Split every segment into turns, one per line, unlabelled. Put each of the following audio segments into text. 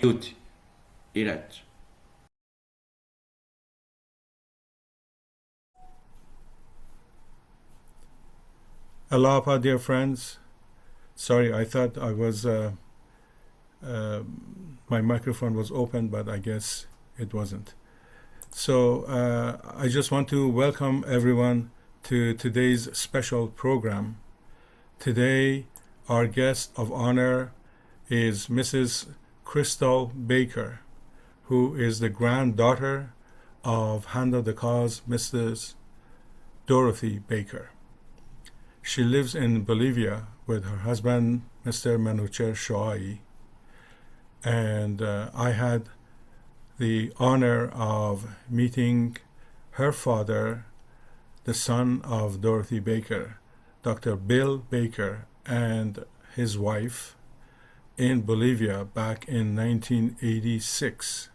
Mute. ایرج.
Aloha, dear friends. Sorry, I thought I was my microphone was open, but I guess it wasn't. So I just want to welcome everyone to today's special program. Today, our guest of honor is Mrs. Crystal Baker, who is the granddaughter of Hand of the Cause, Mrs. Dorothy Baker. She lives in Bolivia with her husband, Mr. Manucher Shoaie, and I had the honor of meeting her father, the son of Dorothy Baker, Dr. Bill Baker, and his wife in Bolivia back in 1986,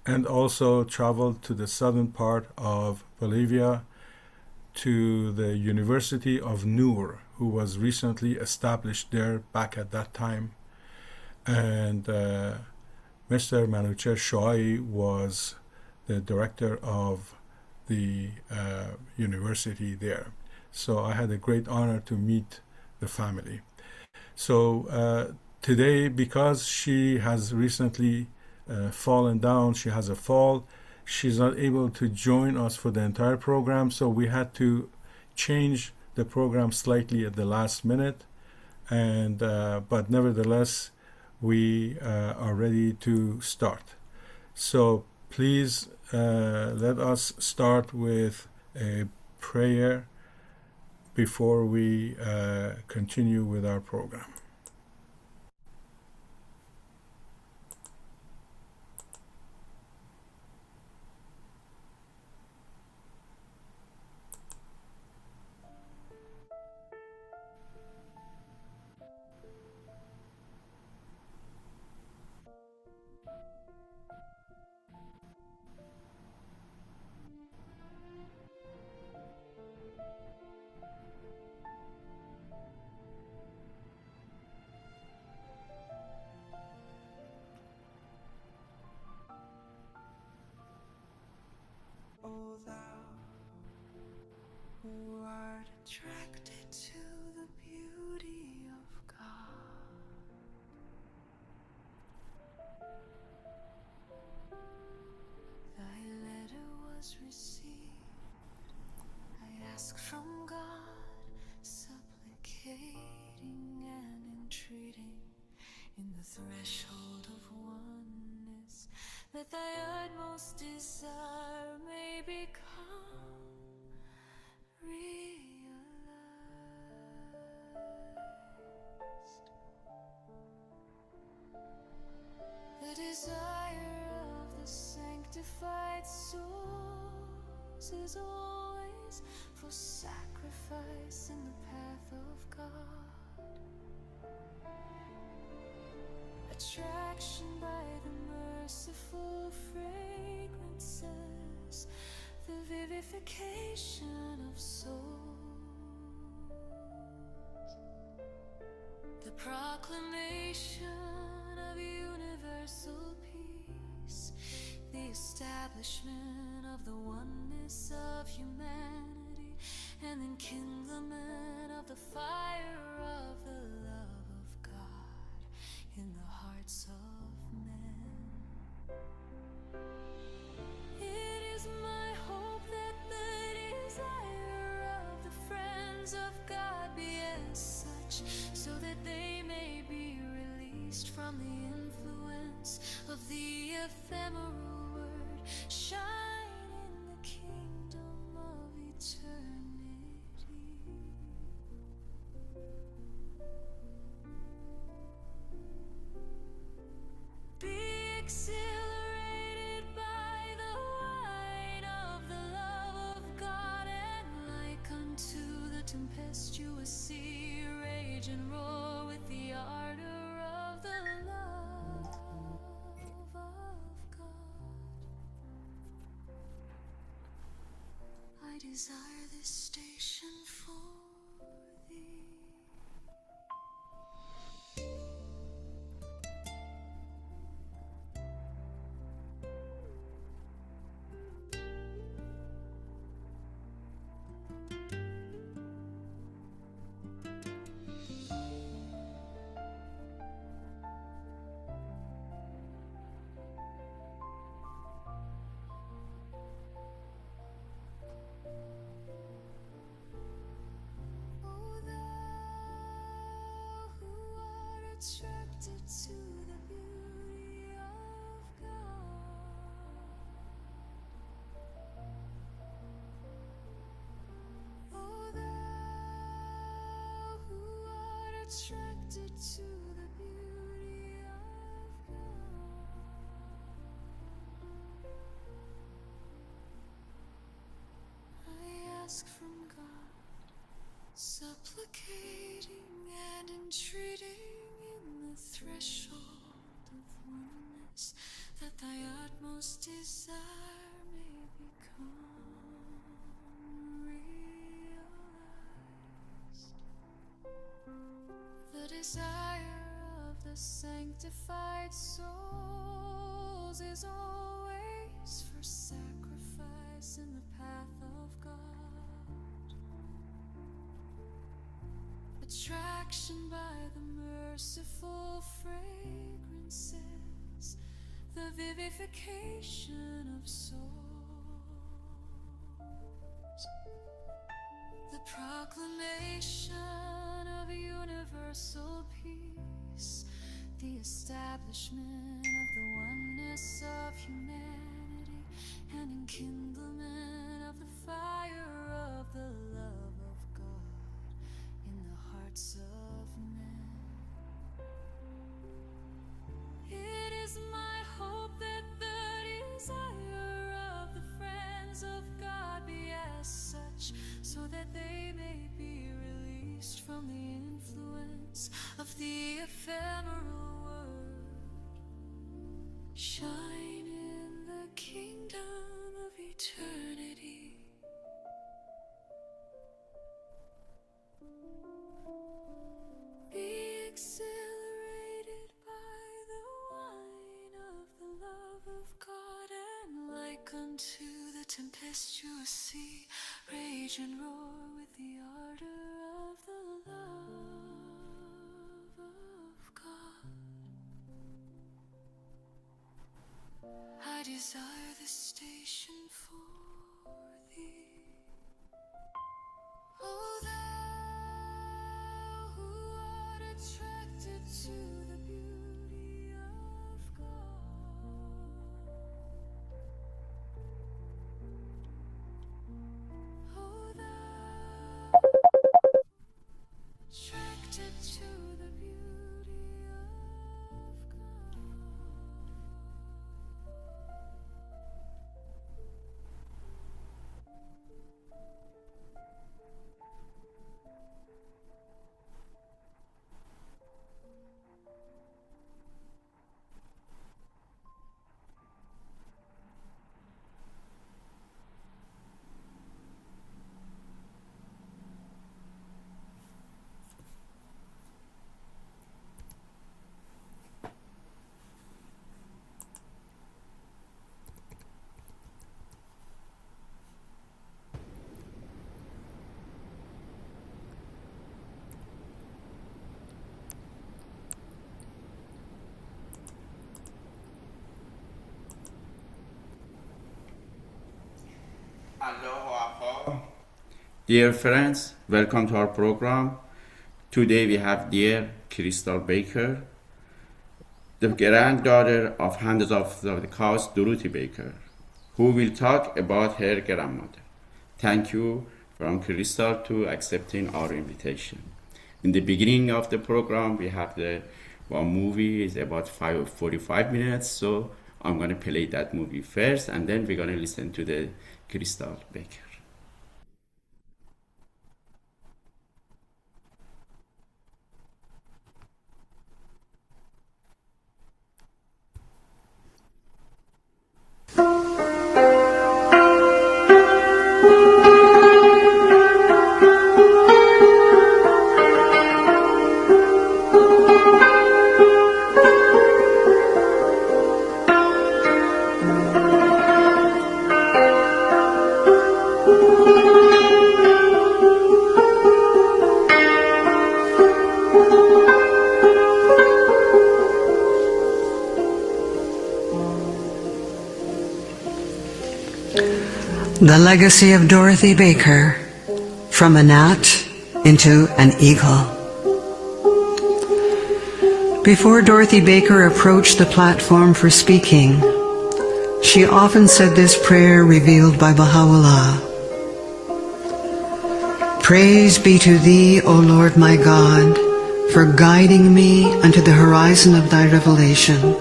and also traveled to the southern part of Bolivia to the University of Nur, who was recently established there back at that time. And Mr. Manucher Shoaie was the director of the university there. So I had a great honor to meet the family. So today, because she has recently fallen down, she has a fall, she's not able to join us for the entire program, so we had to change the program slightly at the last minute. And but nevertheless, we are ready to start. So please let us start with a prayer before we continue with our program.
O thou who art attracted to the beauty of God, thy letter was received. I ask from God, supplicating and entreating in the threshold of oneness, that thy utmost desire may become realized. The desire of the sanctified souls is always for sacrifice in the path of God. Attraction by the merciful fragrances, the vivification of souls, the proclamation of universal peace, the establishment of the oneness of humanity, and the enkindlement of the fire of the love of God in the hearts of men. It is my hope that the desire of the friends of God be as such, so that they may be released from the influence of the ephemeral word, shine in the kingdom of eternity. Be exhilarated by the wine of the love of God, and like unto the tempestuous sea, rage and roar with the ardor of the love of God. I desire this station for thee. attracted to the beauty of God. Oh, thou who art attracted to the beauty of God. I ask from God, supplicating and entreating in the threshold of oneness, that thy utmost desire may become realized. The desire of the sanctified souls is always for sacrifice in the path of God. Attraction by the merciful fragrances, the vivification of souls, the proclamation of universal peace, the establishment of the oneness of humanity, and enkindlement of the fire of the love of God in the hearts of men. It is my hope that the desire of the friends of God be as such, so that they may be released from the influence of the ephemeral world. Shine in the kingdom of eternity. Be exhilarated by the wine of the love of God, and like unto the tempestuous sea, rage and roar with the ardor of the love of God. I desire this station for thee. Oh, thou who art attracted to the beauty of God. Oh, thou attracted to the beauty of God.
Dear friends, welcome to our program. Today we have dear Crystal Baker, the granddaughter of hundreds of the cause Dorothy Baker, who will talk about her grandmother. Thank you from Crystal to accepting our invitation. In the beginning of the program, we have the one movie is about 45 minutes, so I'm going to play that movie first, and then we're going to listen to the Crystal Baker.
The Legacy of Dorothy Baker, From a Gnat into an Eagle. Before Dorothy Baker approached the platform for speaking, she often said this prayer revealed by Baha'u'llah. Praise be to Thee, O Lord my God, for guiding me unto the horizon of Thy revelation,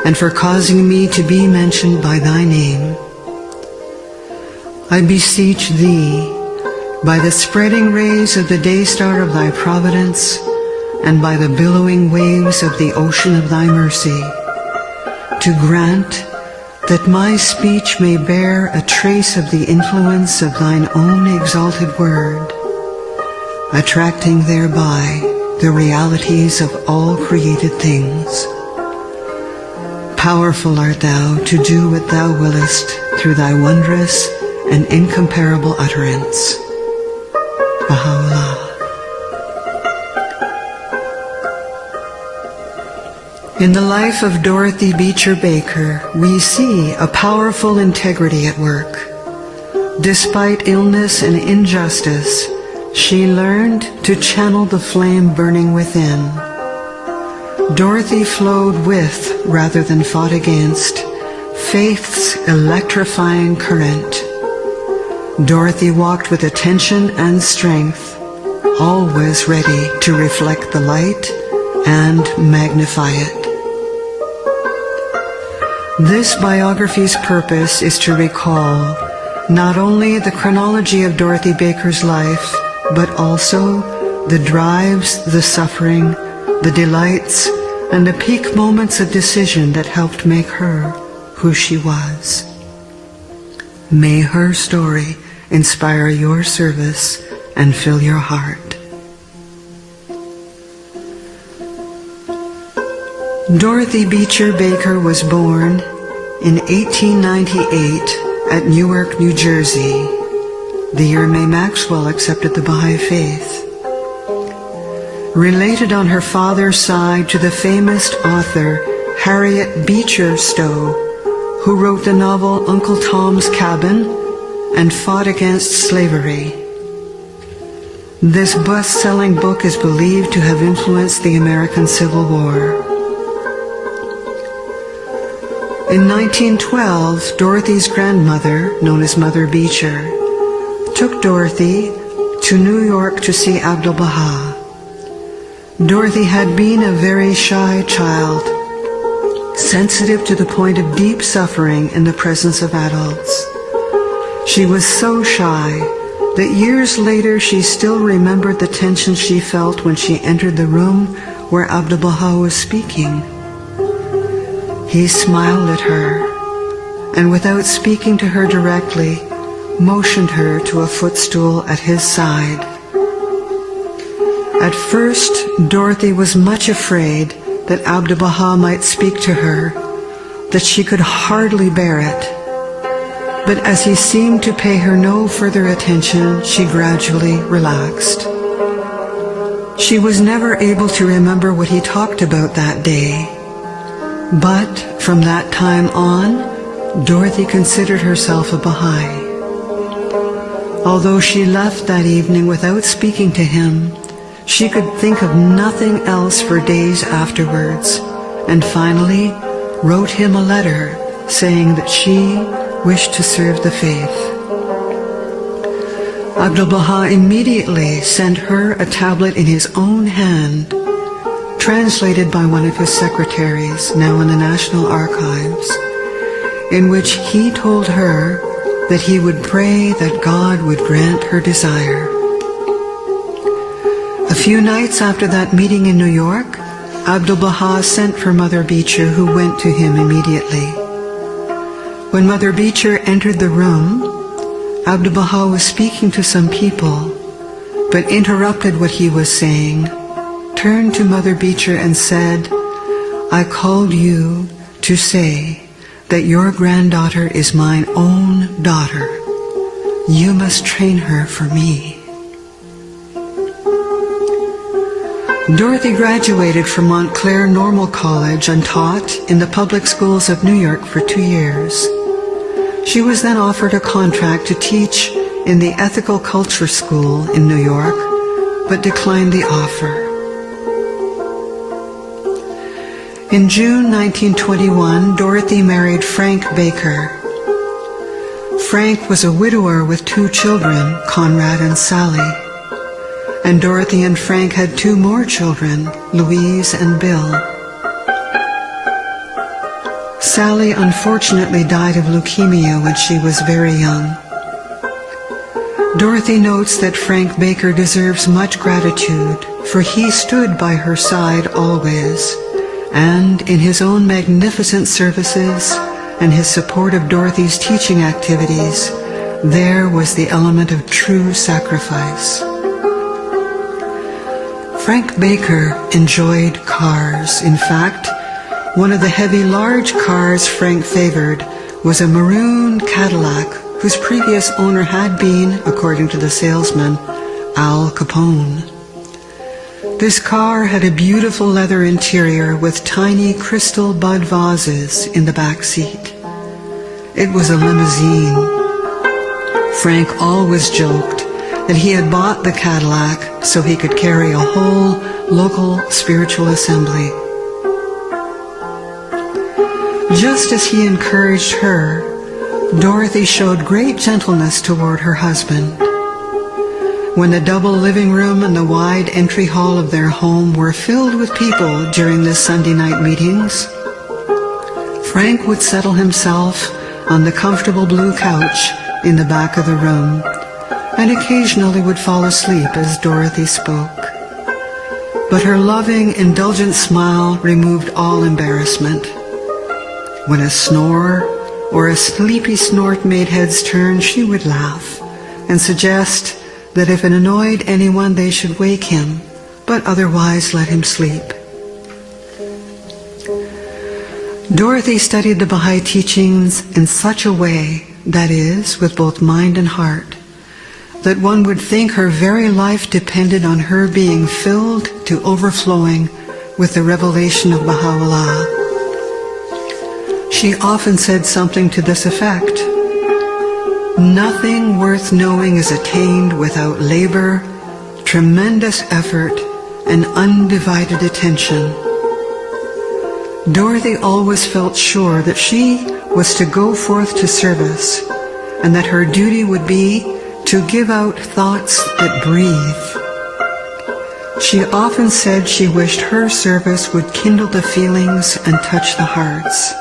and for causing me to be mentioned by Thy name. I beseech Thee, by the spreading rays of the day star of Thy providence, and by the billowing waves of the ocean of Thy mercy, to grant that my speech may bear a trace of the influence of Thine own exalted word, attracting thereby the realities of all created things. Powerful art Thou to do what Thou willest through Thy wondrous and incomparable utterance. Baha'u'llah. In the life of Dorothy Beecher Baker, we see a powerful integrity at work. Despite illness and injustice, she learned to channel the flame burning within. Dorothy flowed with, rather than fought against, faith's electrifying current. Dorothy walked with attention and strength, always ready to reflect the light and magnify it. This biography's purpose is to recall not only the chronology of Dorothy Baker's life, but also the drives, the suffering, the delights, and the peak moments of decision that helped make her who she was. May her story inspire your service and fill your heart. Dorothy Beecher Baker was born in 1898 at Newark, New Jersey, the year May Maxwell accepted the Baha'i faith. Related on her father's side to the famous author Harriet Beecher Stowe, who wrote the novel Uncle Tom's Cabin and fought against slavery. This best-selling book is believed to have influenced the American Civil War. In 1912, Dorothy's grandmother, known as Mother Beecher, took Dorothy to New York to see Abdu'l-Baha. Dorothy had been a very shy child, sensitive to the point of deep suffering in the presence of adults. She was so shy that years later she still remembered the tension she felt when she entered the room where Abdu'l-Baha was speaking. He smiled at her, and without speaking to her directly, motioned her to a footstool at his side. At first, Dorothy was much afraid that Abdu'l-Baha might speak to her, that she could hardly bear it. But as he seemed to pay her no further attention, she gradually relaxed. She was never able to remember what he talked about that day. But from that time on, Dorothy considered herself a Baha'i. Although she left that evening without speaking to him, she could think of nothing else for days afterwards, and finally wrote him a letter saying that she wished to serve the faith. Abdu'l-Baha immediately sent her a tablet in his own hand, translated by one of his secretaries, now in the National Archives, in which he told her that he would pray that God would grant her desire. A few nights after that meeting in New York, Abdu'l-Baha sent for Mother Beecher, who went to him immediately. When Mother Beecher entered the room, Abdu'l-Baha was speaking to some people, but interrupted what he was saying, turned to Mother Beecher and said, "I called you to say that your granddaughter is mine own daughter. You must train her for me." Dorothy graduated from Montclair Normal College and taught in the public schools of New York for 2 years. She was then offered a contract to teach in the Ethical Culture School in New York, but declined the offer. In June 1921, Dorothy married Frank Baker. Frank was a widower with 2 children, Conrad and Sally. And Dorothy and Frank had 2 more children, Louise and Bill. Sally unfortunately died of leukemia when she was very young. Dorothy notes that Frank Baker deserves much gratitude, for he stood by her side always, and in his own magnificent services and his support of Dorothy's teaching activities, there was the element of true sacrifice. Frank Baker enjoyed cars. In fact, one of the heavy large cars Frank favored was a maroon Cadillac whose previous owner had been, according to the salesman, Al Capone. This car had a beautiful leather interior with tiny crystal bud vases in the back seat. It was a limousine. Frank always joked that he had bought the Cadillac so he could carry a whole local spiritual assembly. Just as he encouraged her, Dorothy showed great gentleness toward her husband. When the double living room and the wide entry hall of their home were filled with people during the Sunday night meetings, Frank would settle himself on the comfortable blue couch in the back of the room and occasionally would fall asleep as Dorothy spoke. But her loving, indulgent smile removed all embarrassment. When a snore or a sleepy snort made heads turn, she would laugh and suggest that if it annoyed anyone they should wake him, but otherwise let him sleep. Dorothy studied the Baha'i teachings in such a way, that is, with both mind and heart, that one would think her very life depended on her being filled to overflowing with the revelation of Baha'u'llah. She often said something to this effect: "Nothing worth knowing is attained without labor, tremendous effort, and undivided attention." Dorothy always felt sure that she was to go forth to service, and that her duty would be to give out thoughts that breathe. She often said she wished her service would kindle the feelings and touch the hearts.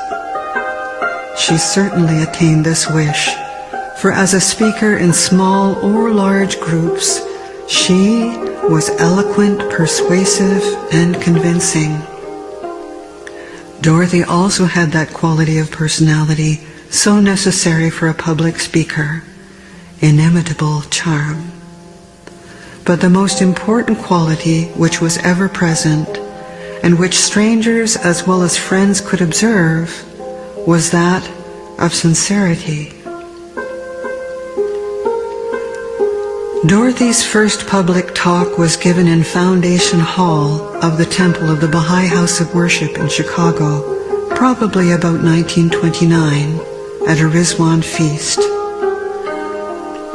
She certainly attained this wish, for as a speaker in small or large groups, she was eloquent, persuasive, and convincing. Dorothy also had that quality of personality so necessary for a public speaker: inimitable charm. But the most important quality which was ever present, and which strangers as well as friends could observe, was that of sincerity. Dorothy's first public talk was given in Foundation Hall of the Temple of the Baha'i House of Worship in Chicago, probably about 1929, at a Rizwan feast.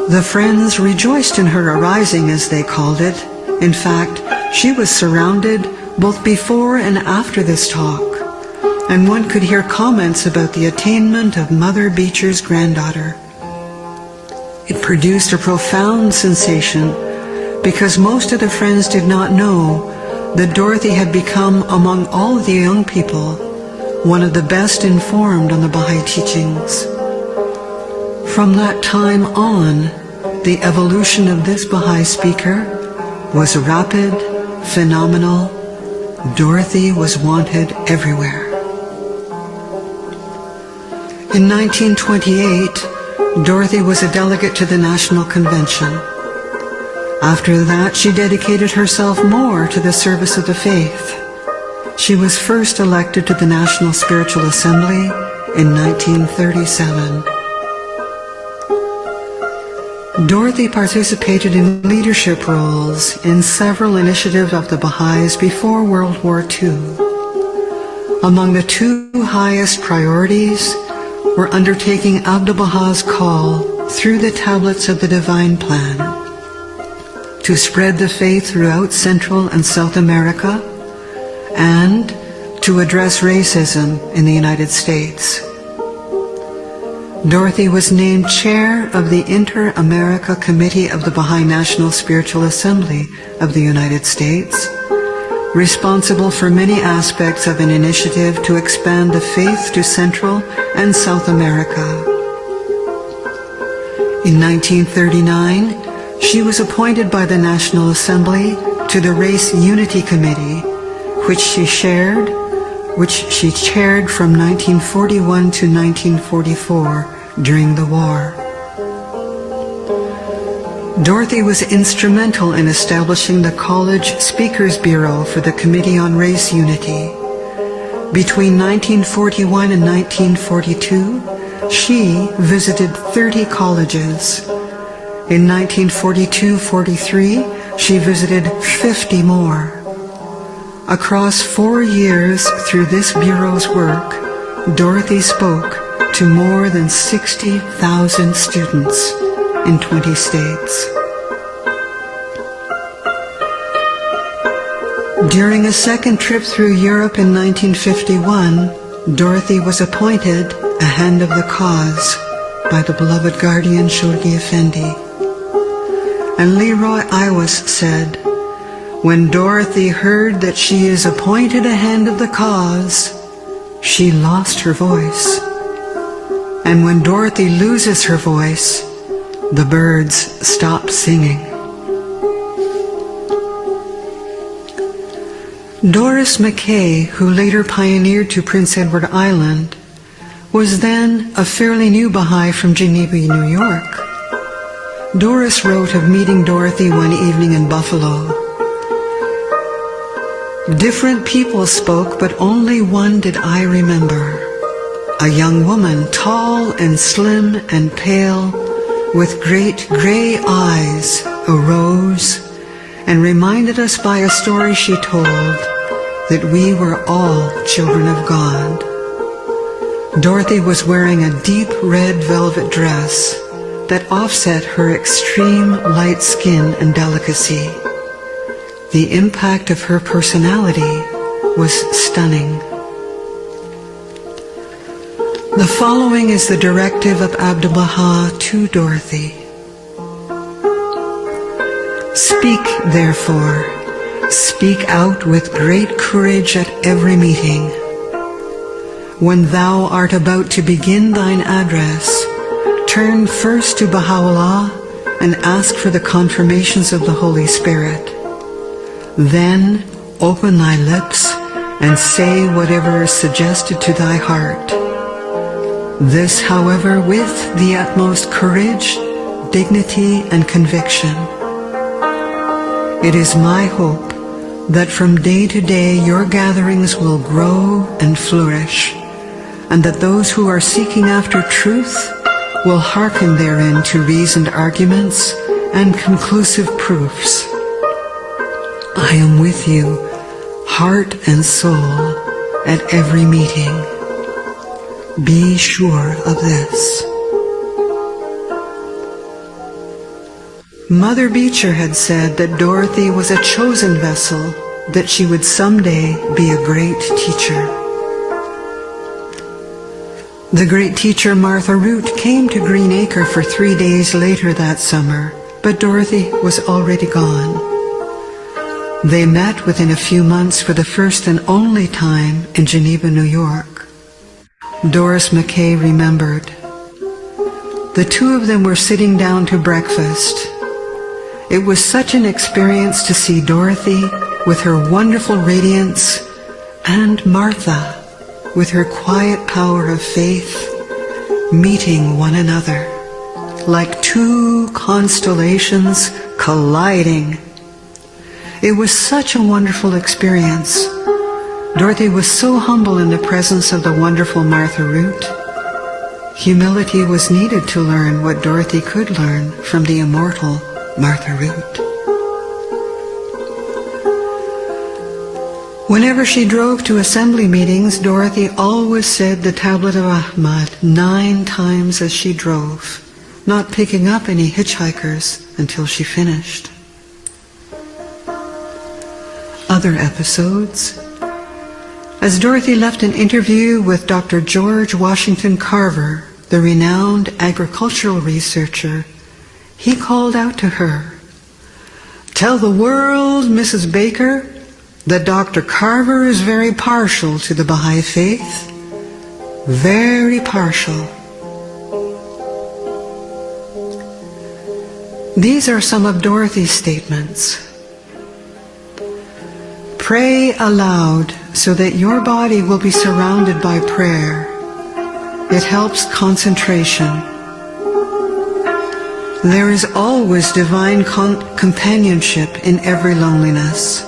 The friends rejoiced in her arising, as they called it. In fact, she was surrounded both before and after this talk, and one could hear comments about the attainment of Mother Beecher's granddaughter. It produced a profound sensation because most of the friends did not know that Dorothy had become, among all of the young people, one of the best informed on the Baha'i teachings. From that time on, the evolution of this Baha'i speaker was rapid, phenomenal. Dorothy was wanted everywhere. In 1928, Dorothy was a delegate to the National Convention. After that, she dedicated herself more to the service of the faith. She was first elected to the National Spiritual Assembly in 1937. Dorothy participated in leadership roles in several initiatives of the Baha'is before World War II. Among the 2 highest priorities were undertaking Abdu'l-Baha's call through the tablets of the Divine Plan to spread the faith throughout Central and South America and to address racism in the United States. Dorothy was named chair of the Inter-America Committee of the Baha'i National Spiritual Assembly of the United States, responsible for many aspects of an initiative to expand the faith to Central and South America. In 1939, she was appointed by the National Assembly to the Race Unity Committee, which she chaired from 1941 to 1944 during the war. Dorothy was instrumental in establishing the College Speakers Bureau for the Committee on Race Unity. Between 1941 and 1942, she visited 30 colleges. In 1942-43, she visited 50 more. Across 4 years through this bureau's work, Dorothy spoke to more than 60,000 students in 20 states. During a second trip through Europe in 1951, Dorothy was appointed a Hand of the Cause by the beloved guardian Shoaie Effendi. And Leroy Iwas said, "When Dorothy heard that she is appointed a Hand of the Cause, she lost her voice. And when Dorothy loses her voice, the birds stop singing." Doris McKay, who later pioneered to Prince Edward Island, was then a fairly new Baha'i from Geneva, New York. Doris wrote of meeting Dorothy one evening in Buffalo. "Different people spoke, but only one did I remember. A young woman, tall and slim and pale, with great gray eyes, arose and reminded us by a story she told that we were all children of God. Dorothy was wearing a deep red velvet dress that offset her extreme light skin and delicacy. The impact of her personality was stunning." The following is the directive of Abdu'l-Baha to Dorothy. "Speak, therefore. Speak out with great courage at every meeting. When thou art about to begin thine address, turn first to Baha'u'llah and ask for the confirmations of the Holy Spirit. Then open thy lips and say whatever is suggested to thy heart. This, however, with the utmost courage, dignity, and conviction. It is my hope that from day to day your gatherings will grow and flourish, and that those who are seeking after truth will hearken therein to reasoned arguments and conclusive proofs. I am with you, heart and soul, at every meeting. Be sure of this." Mother Beecher had said that Dorothy was a chosen vessel, that she would someday be a great teacher. The great teacher Martha Root came to Green Acre for 3 days later that summer, but Dorothy was already gone. They met within a few months for the first and only time in Geneva, New York. Doris McKay remembered. The two of them were sitting down to breakfast. It was such an experience to see Dorothy with her wonderful radiance and Martha with her quiet power of faith meeting one another like two constellations colliding. It was such a wonderful experience. Dorothy was so humble in the presence of the wonderful Martha Root. Humility was needed to learn what Dorothy could learn from the immortal Martha Root. Whenever she drove to assembly meetings, Dorothy always said the Tablet of Ahmad 9 times as she drove, not picking up any hitchhikers until she finished. Other episodes. As Dorothy left an interview with Dr. George Washington Carver, the renowned agricultural researcher, he called out to her, "Tell the world, Mrs. Baker, that Dr. Carver is very partial to the Baha'i faith. Very partial." These are some of Dorothy's statements. Pray aloud so that your body will be surrounded by prayer. It helps concentration. There is always divine companionship in every loneliness.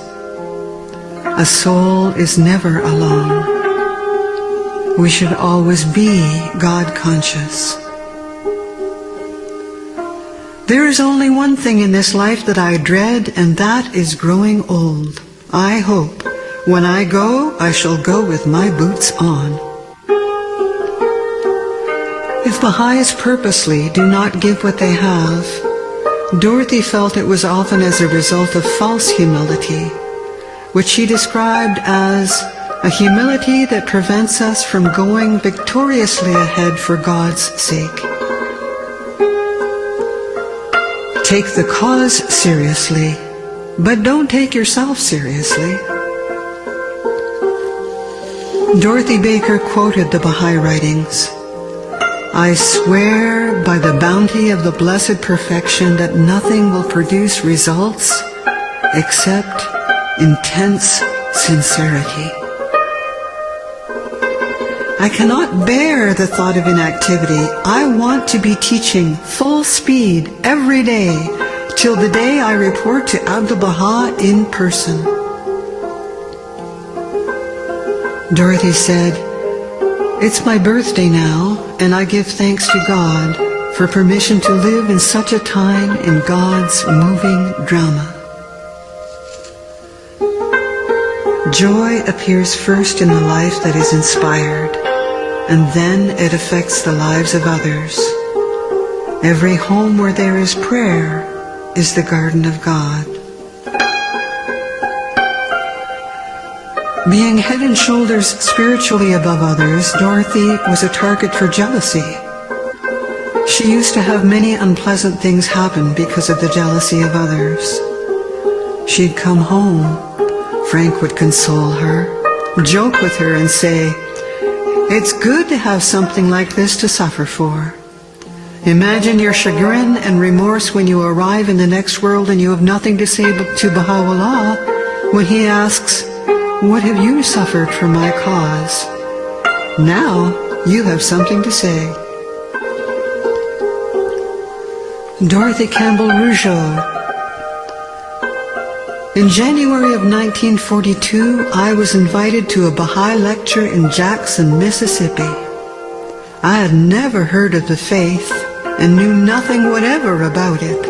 A soul is never alone. We should always be God-conscious. There is only one thing in this life that I dread, and that is growing old. I hope when I go, I shall go with my boots on. If Baha'is purposely do not give what they have, Dorothy felt it was often as a result of false humility, which she described as a humility that prevents us from going victoriously ahead for God's sake. Take the cause seriously, but don't take yourself seriously. Dorothy Baker quoted the Baha'i writings, "I swear by the bounty of the blessed perfection that nothing will produce results except intense sincerity. I cannot bear the thought of inactivity. I want to be teaching full speed every day till the day I report to Abdu'l-Baha in person." Dorothy said, "It's my birthday now, and I give thanks to God for permission to live in such a time in God's moving drama." Joy appears first in the life that is inspired, and then it affects the lives of others. Every home where there is prayer is the garden of God. Being head and shoulders spiritually above others, Dorothy was a target for jealousy. She used to have many unpleasant things happen because of the jealousy of others. She'd come home. Frank would console her, joke with her and say, "It's good to have something like this to suffer for. Imagine your chagrin and remorse when you arrive in the next world and you have nothing to say to Baha'u'llah when he asks, 'What have you suffered for my cause?' Now you have something to say." Dorothy Campbell Rougeau. In January of 1942, I was invited to a Baha'i lecture in Jackson, Mississippi. I had never heard of the faith and knew nothing whatever about it.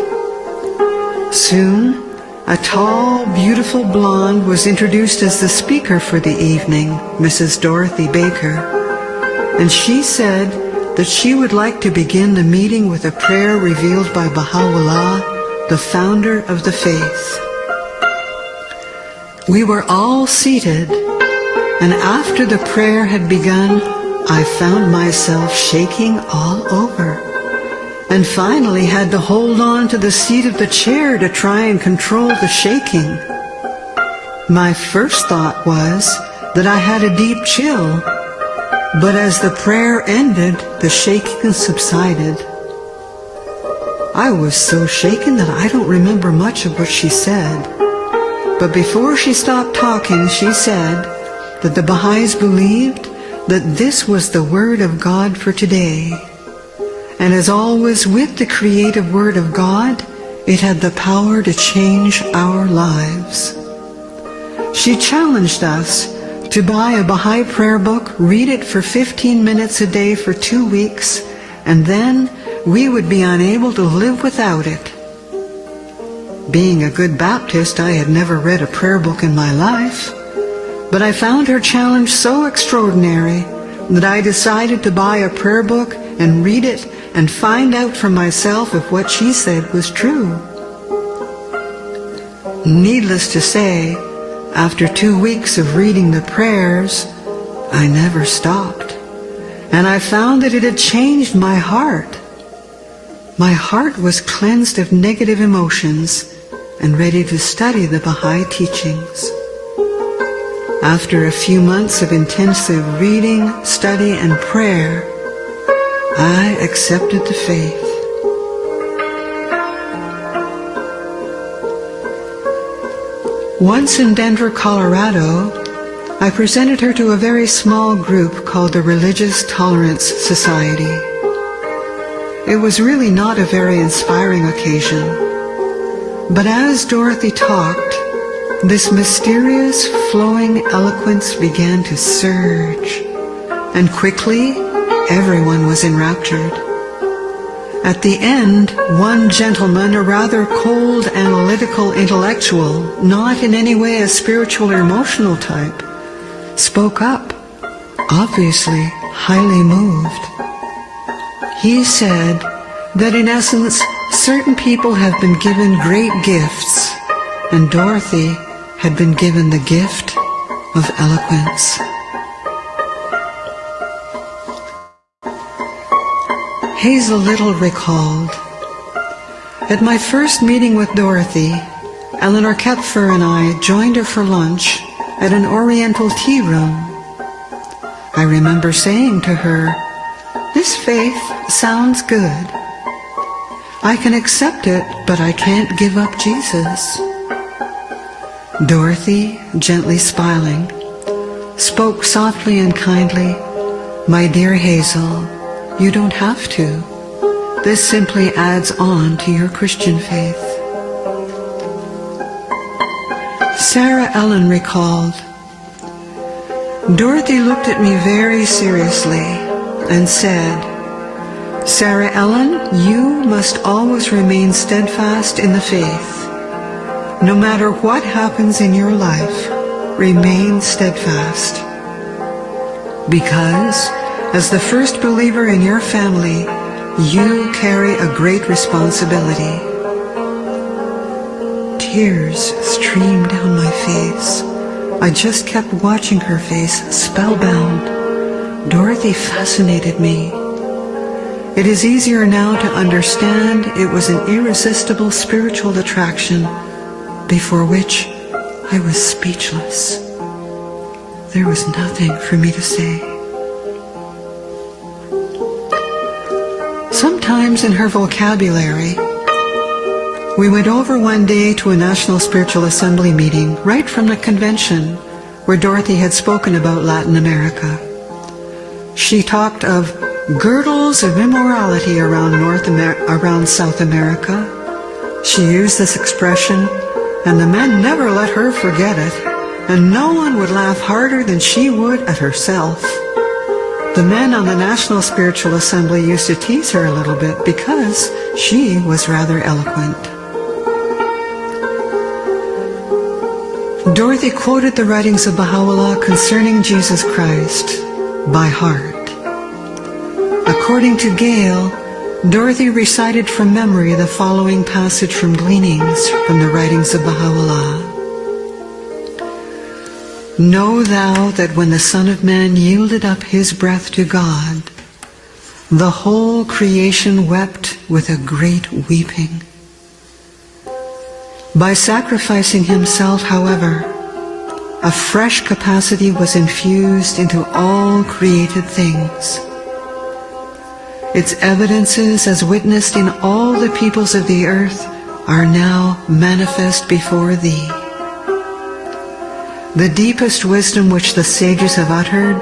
Soon, a tall, beautiful blonde was introduced as the speaker for the evening, Mrs. Dorothy Baker, and she said that she would like to begin the meeting with a prayer revealed by Baha'u'llah, the founder of the faith. We were all seated, and after the prayer had begun, I found myself shaking all over, and finally had to hold on to the seat of the chair to try and control the shaking. My first thought was that I had a deep chill, but as the prayer ended, the shaking subsided. I was so shaken that I don't remember much of what she said. But before she stopped talking, she said that the Baha'is believed that this was the Word of God for today. And as always with the creative Word of God, it had the power to change our lives. She challenged us to buy a Baha'i prayer book, read it for 15 minutes a day for 2 weeks, and then we would be unable to live without it. Being a good Baptist, I had never read a prayer book in my life, but I found her challenge so extraordinary that I decided to buy a prayer book and read it and find out for myself if what she said was true. Needless to say, After 2 weeks of reading the prayers, I never stopped, and I found that it had changed my heart. My heart was cleansed of negative emotions and ready to study the Baha'i teachings. After a few months of intensive reading, study, and prayer, I accepted the faith. Once in Denver, Colorado, I presented her to a very small group called the Religious Tolerance Society. It was really not a very inspiring occasion, but as Dorothy talked, this mysterious flowing eloquence began to surge, and quickly everyone was enraptured. At the end, one gentleman, a rather cold, analytical intellectual, not in any way a spiritual or emotional type, spoke up, obviously highly moved. He said that in essence, certain people have been given great gifts, and Dorothy had been given the gift of eloquence. Hazel Little recalled, "At my first meeting with Dorothy, Eleanor Kepfer and I joined her for lunch at an Oriental tea room. I remember saying to her, 'This faith sounds good. I can accept it, but I can't give up Jesus.' Dorothy, gently smiling, spoke softly and kindly, 'My dear Hazel, you don't have to. This simply adds on to your Christian faith.'" Sarah Ellen recalled, "Dorothy looked at me very seriously and said, 'Sarah Ellen, you must always remain steadfast in the faith. No matter what happens in your life, remain steadfast. Because, as the first believer in your family, you carry a great responsibility.'" Tears streamed down my face. I just kept watching her face, spellbound. Dorothy fascinated me. It is easier now to understand it was an irresistible spiritual attraction before which I was speechless. There was nothing for me to say. Sometimes in her vocabulary, we went over one day to a National Spiritual Assembly meeting right from the convention where Dorothy had spoken about Latin America. She talked of girdles of immorality around South America. She used this expression, and the men never let her forget it, and no one would laugh harder than she would at herself. The men on the National Spiritual Assembly used to tease her a little bit because she was rather eloquent. Dorothy quoted the writings of Baha'u'llah concerning Jesus Christ by heart. According to Gale, Dorothy recited from memory the following passage from Gleanings from the writings of Baha'u'llah. "Know thou that when the Son of Man yielded up his breath to God, the whole creation wept with a great weeping. By sacrificing himself, however, a fresh capacity was infused into all created things. Its evidences, as witnessed in all the peoples of the earth, are now manifest before thee. The deepest wisdom which the sages have uttered,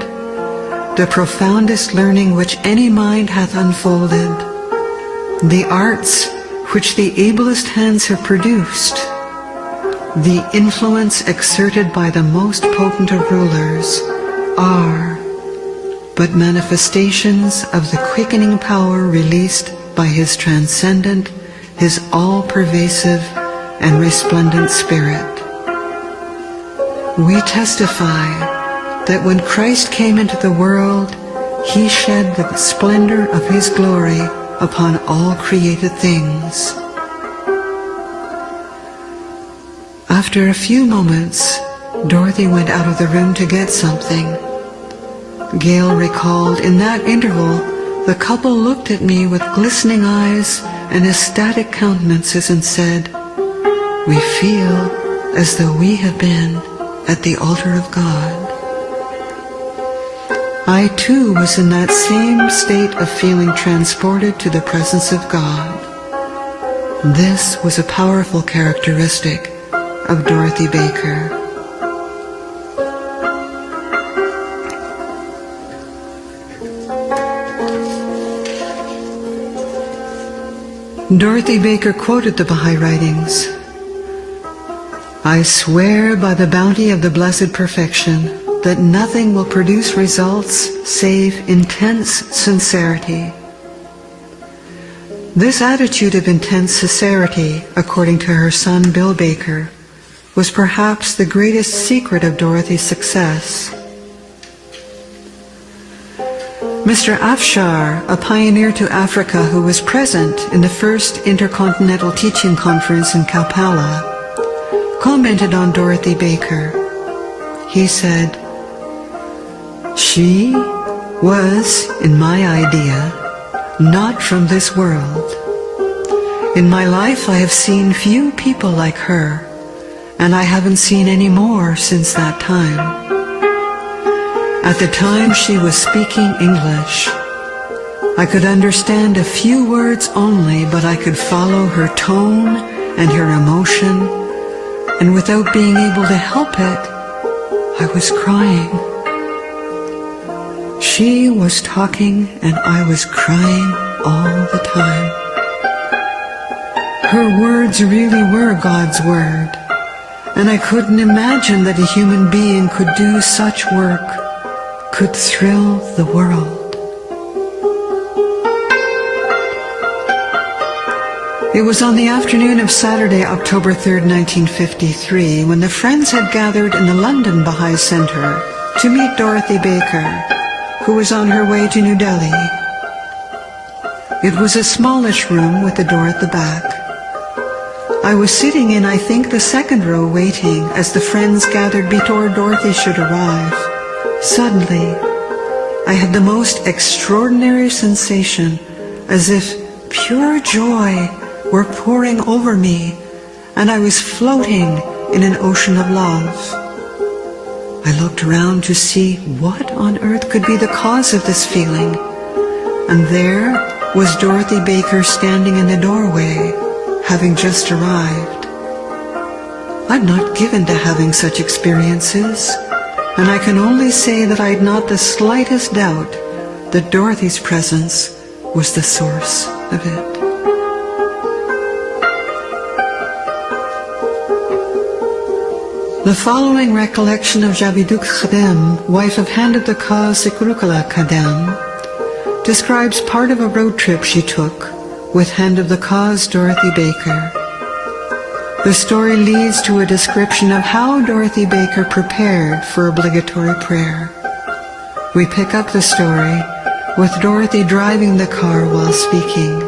the profoundest learning which any mind hath unfolded, the arts which the ablest hands have produced, the influence exerted by the most potent of rulers, are but manifestations of the quickening power released by his transcendent, his all-pervasive and resplendent spirit. We testify that when Christ came into the world, he shed the splendor of his glory upon all created things." After a few moments, Dorothy went out of the room to get something. Gail recalled, in that interval, the couple looked at me with glistening eyes and ecstatic countenances and said, "We feel as though we have been at the altar of God." I too was in that same state of feeling transported to the presence of God. This was a powerful characteristic of Dorothy Baker. Dorothy Baker quoted the Baha'i writings. "I swear by the bounty of the Blessed Perfection that nothing will produce results save intense sincerity." This attitude of intense sincerity, according to her son Bill Baker, was perhaps the greatest secret of Dorothy's success. Mr. Afshar, a pioneer to Africa who was present in the first Intercontinental Teaching Conference in Kampala, commented on Dorothy Baker. He said, "She was, in my idea, not from this world. In my life I have seen few people like her, and I haven't seen any more since that time. At the time she was speaking English. I could understand a few words only, but I could follow her tone and her emotion, and without being able to help it, I was crying. She was talking and I was crying all the time. Her words really were God's word, and I couldn't imagine that a human being could do such work, could thrill the world." It was on the afternoon of Saturday, October 3rd, 1953, when the friends had gathered in the London Baha'i Center to meet Dorothy Baker, who was on her way to New Delhi. It was a smallish room with a door at the back. I was sitting in, I think, the second row waiting as the friends gathered before Dorothy should arrive. Suddenly, I had the most extraordinary sensation, as if pure joy were pouring over me, and I was floating in an ocean of love. I looked around to see what on earth could be the cause of this feeling, and there was Dorothy Baker standing in the doorway, having just arrived. I'm not given to having such experiences, and I can only say that I had not the slightest doubt that Dorothy's presence was the source of it. The following recollection of Jabiduk Khadem, wife of Handed the Cause Sikrukala Khadem, describes part of a road trip she took with Hand of the Cause Dorothy Baker. The story leads to a description of how Dorothy Baker prepared for obligatory prayer. We pick up the story with Dorothy driving the car while speaking.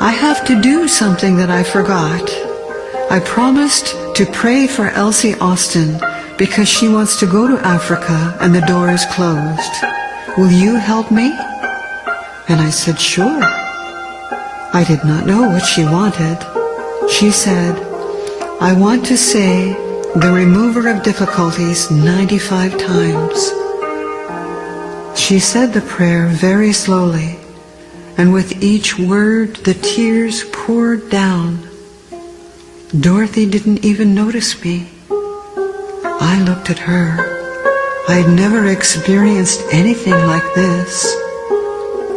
"I have to do something that I forgot. I promised to pray for Elsie Austin because she wants to go to Africa and the door is closed. Will you help me?" And I said, "Sure." I did not know what she wanted. She said, "I want to say the remover of difficulties 95 times. She said the prayer very slowly, and with each word the tears poured down. Dorothy didn't even notice me. I looked at her. I had never experienced anything like this.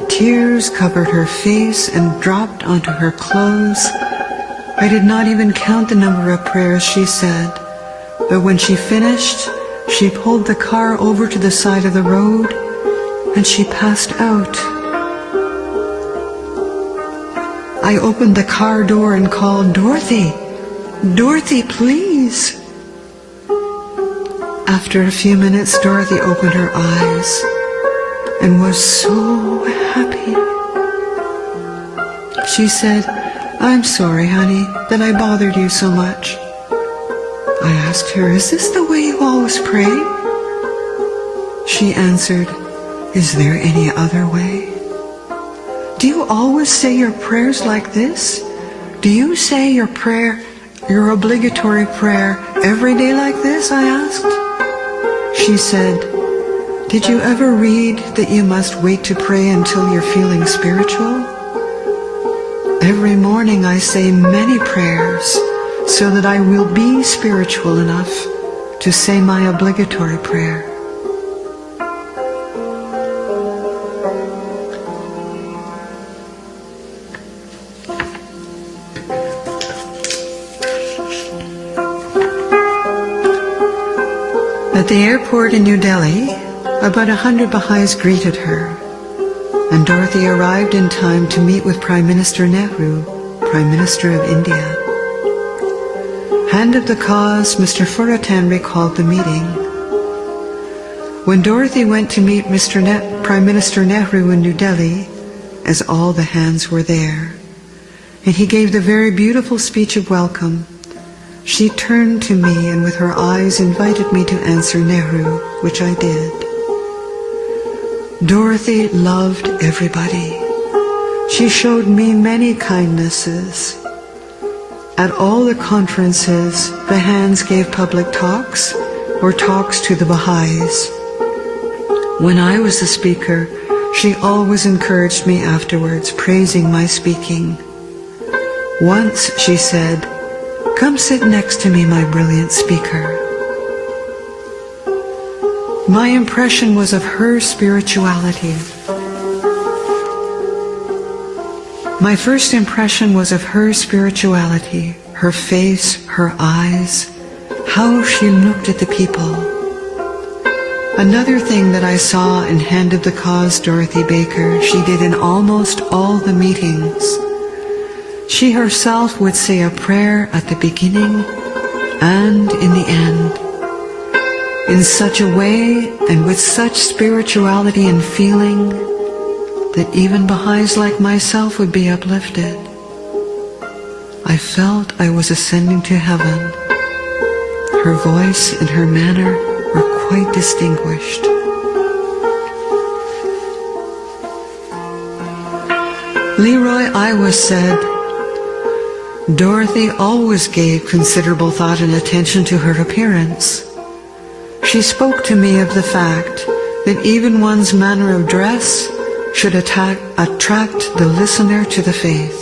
Tears covered her face and dropped onto her clothes. I did not even count the number of prayers she said, but when she finished, she pulled the car over to the side of the road and she passed out. I opened the car door and called, "Dorothy! Dorothy, please!" After a few minutes, Dorothy opened her eyes and was so happy. She said, "I'm sorry, honey, that I bothered you so much." I asked her, "Is this the way you always pray?" She answered, "Is there any other way?" "Do you always say your prayers like this? Do you say your prayer, your obligatory prayer, every day like this?" I asked. She said, "Did you ever read that you must wait to pray until you're feeling spiritual? Every morning I say many prayers so that I will be spiritual enough to say my obligatory prayer." At the airport in New Delhi, about 100 Baha'is greeted her, and Dorothy arrived in time to meet with Prime Minister Nehru, Prime Minister of India. Hand of the cause, Mr. Furatan recalled the meeting. When Dorothy went to meet Prime Minister Nehru in New Delhi, as all the hands were there, and he gave the very beautiful speech of welcome, she turned to me and with her eyes invited me to answer Nehru, which I did. Dorothy loved everybody. She showed me many kindnesses. At all the conferences, the hands gave public talks or talks to the Baha'is. When I was the speaker, she always encouraged me afterwards, praising my speaking. Once she said, "Come sit next to me, my brilliant speaker." My impression was of her spirituality. My first impression was of her spirituality, her face, her eyes, how she looked at the people. Another thing that I saw in Hand of the Cause Dorothy Baker, she did in almost all the meetings. She herself would say a prayer at the beginning and in the end, in such a way and with such spirituality and feeling that even Baha'is like myself would be uplifted. I felt I was ascending to heaven. Her voice and her manner were quite distinguished. Leroy Iowa said, "Dorothy always gave considerable thought and attention to her appearance. She spoke to me of the fact that even one's manner of dress should attract the listener to the faith."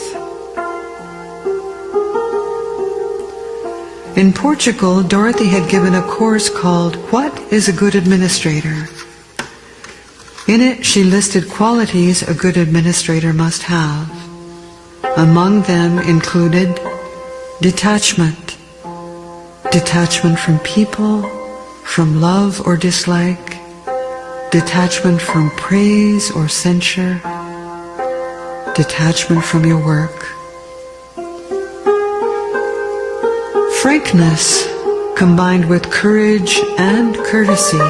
In Portugal, Dorothy had given a course called "What is a Good Administrator?" In it, she listed qualities a good administrator must have. Among them included detachment. Detachment from people, from love or dislike, detachment from praise or censure, detachment from your work. Frankness combined with courage and courtesy.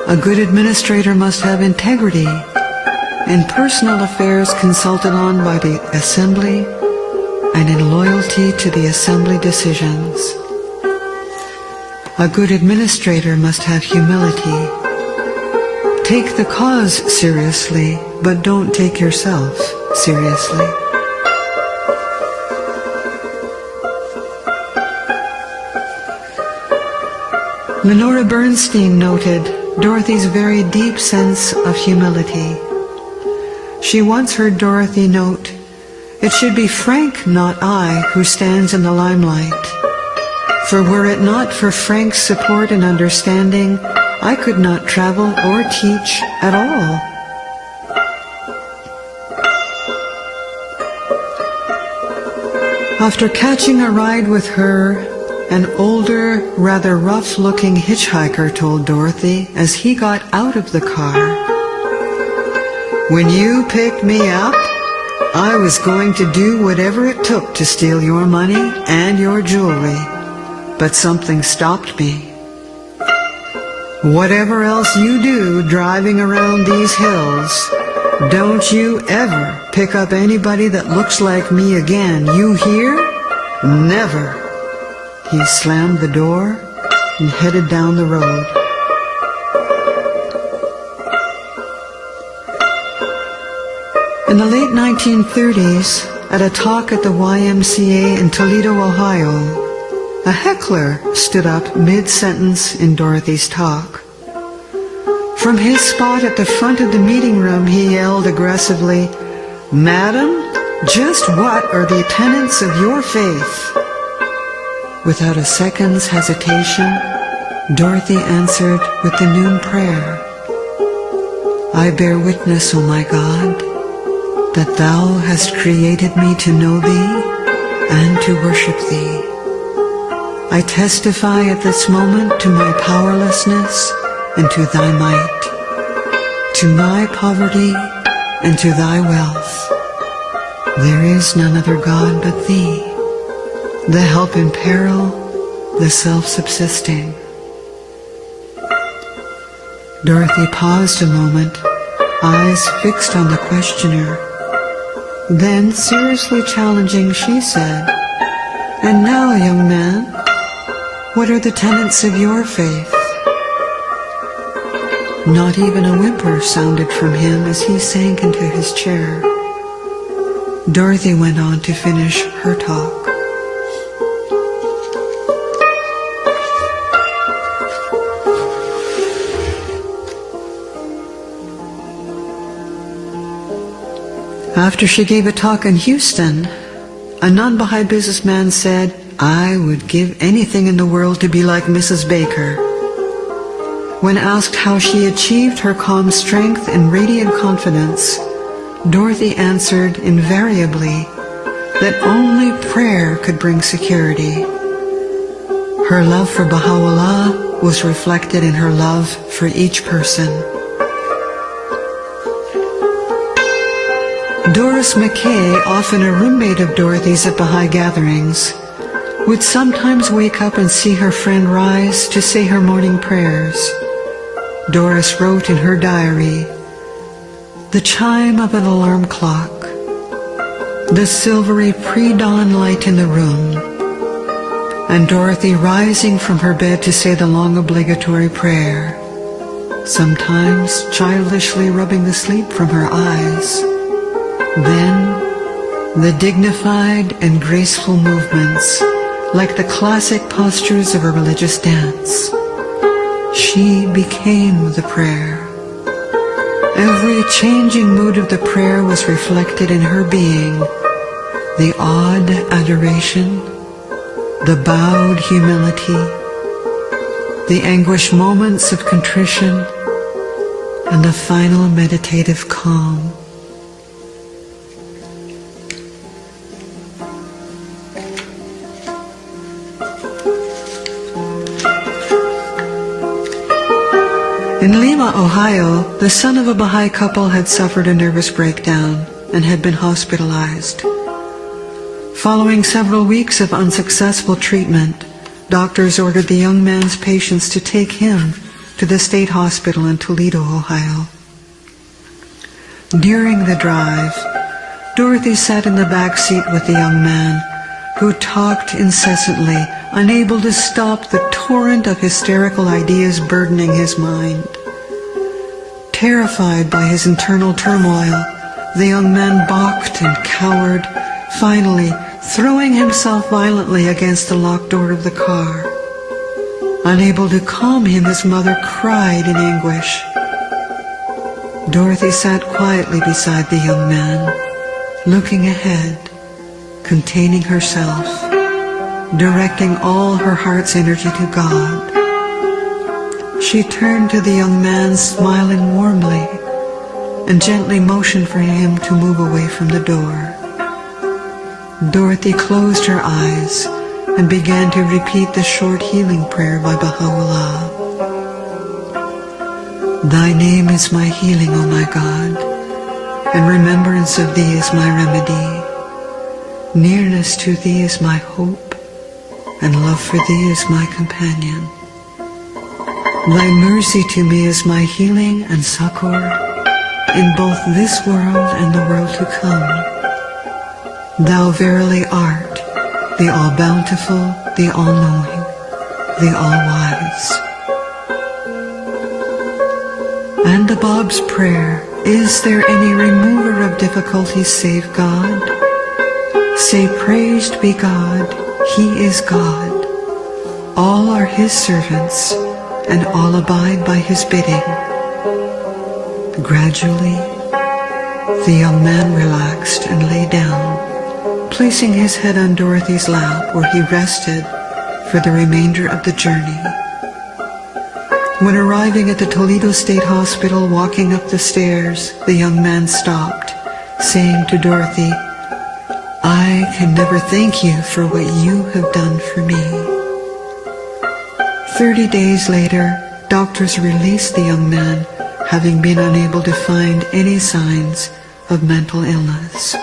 A good administrator must have integrity in personal affairs consulted on by the Assembly and in loyalty to the Assembly decisions. A good administrator must have humility. Take the cause seriously, but don't take yourself seriously. Lenora Bernstein noted Dorothy's very deep sense of humility. She once heard Dorothy note, "It should be Frank, not I, who stands in the limelight. For were it not for Frank's support and understanding, I could not travel or teach at all." After catching a ride with her, an older, rather rough-looking hitchhiker told Dorothy as he got out of the car, "When you picked me up, I was going to do whatever it took to steal your money and your jewelry, but something stopped me. Whatever else you do driving around these hills, don't you ever pick up anybody that looks like me again. You hear? Never." he slammed the door and headed down the road. In the late 1930s, at a talk at the YMCA in Toledo, Ohio, a heckler stood up mid-sentence in Dorothy's talk. From his spot at the front of the meeting room, he yelled aggressively, "Madam, just what are the tenets of your faith?" Without a second's hesitation, Dorothy answered with the noon prayer, "I bear witness, O my God, that thou hast created me to know thee and to worship thee. I testify at this moment to my powerlessness and to thy might, to my poverty and to thy wealth. There is none other God but thee, the help in peril, the self-subsisting." Dorothy paused a moment, eyes fixed on the questioner. Then, seriously challenging, she said, "And now, young man, what are the tenets of your faith?" Not even a whimper sounded from him as he sank into his chair. Dorothy went on to finish her talk. After she gave a talk in Houston, a non-Baha'i businessman said, "I would give anything in the world to be like Mrs. Baker." When asked how she achieved her calm strength and radiant confidence, Dorothy answered invariably that only prayer could bring security. Her love for Baha'u'llah was reflected in her love for each person. Doris McKay, often a roommate of Dorothy's at Baha'i gatherings, would sometimes wake up and see her friend rise to say her morning prayers. Doris wrote in her diary, "The chime of an alarm clock, the silvery pre-dawn light in the room, and Dorothy rising from her bed to say the long obligatory prayer, sometimes childishly rubbing the sleep from her eyes. Then, the dignified and graceful movements, like the classic postures of a religious dance. She became the prayer. Every changing mood of the prayer was reflected in her being, the awed adoration, the bowed humility, the anguished moments of contrition, and the final meditative calm." In Lima, Ohio, the son of a Baha'i couple had suffered a nervous breakdown and had been hospitalized. Following several weeks of unsuccessful treatment, doctors ordered the young man's patients to take him to the state hospital in Toledo, Ohio. During the drive, Dorothy sat in the back seat with the young man, who talked incessantly, unable to stop the torrent of hysterical ideas burdening his mind. Terrified by his internal turmoil, the young man balked and cowered, finally throwing himself violently against the locked door of the car. Unable to calm him, his mother cried in anguish. Dorothy sat quietly beside the young man, looking ahead, containing herself, directing all her heart's energy to God. She turned to the young man, smiling warmly, and gently motioned for him to move away from the door. Dorothy closed her eyes and began to repeat the short healing prayer by Baha'u'llah. "Thy name is my healing, O my God, and remembrance of thee is my remedy. Nearness to thee is my hope, and love for thee is my companion. Thy mercy to me is my healing and succor in both this world and the world to come. Thou verily art the all-bountiful, the all-knowing, the all-wise. And the Bab's prayer, is there any remover of difficulties save God? Say, praised be God, He is God. All are His servants, and all abide by His bidding. Gradually, the young man relaxed and lay down, placing his head on Dorothy's lap, where he rested for the remainder of the journey. When arriving at the Toledo State Hospital, walking up the stairs, the young man stopped, saying to Dorothy, I can never thank you for what you have done for me. 30 days later, doctors released the young man, having been unable to find any signs of mental illness.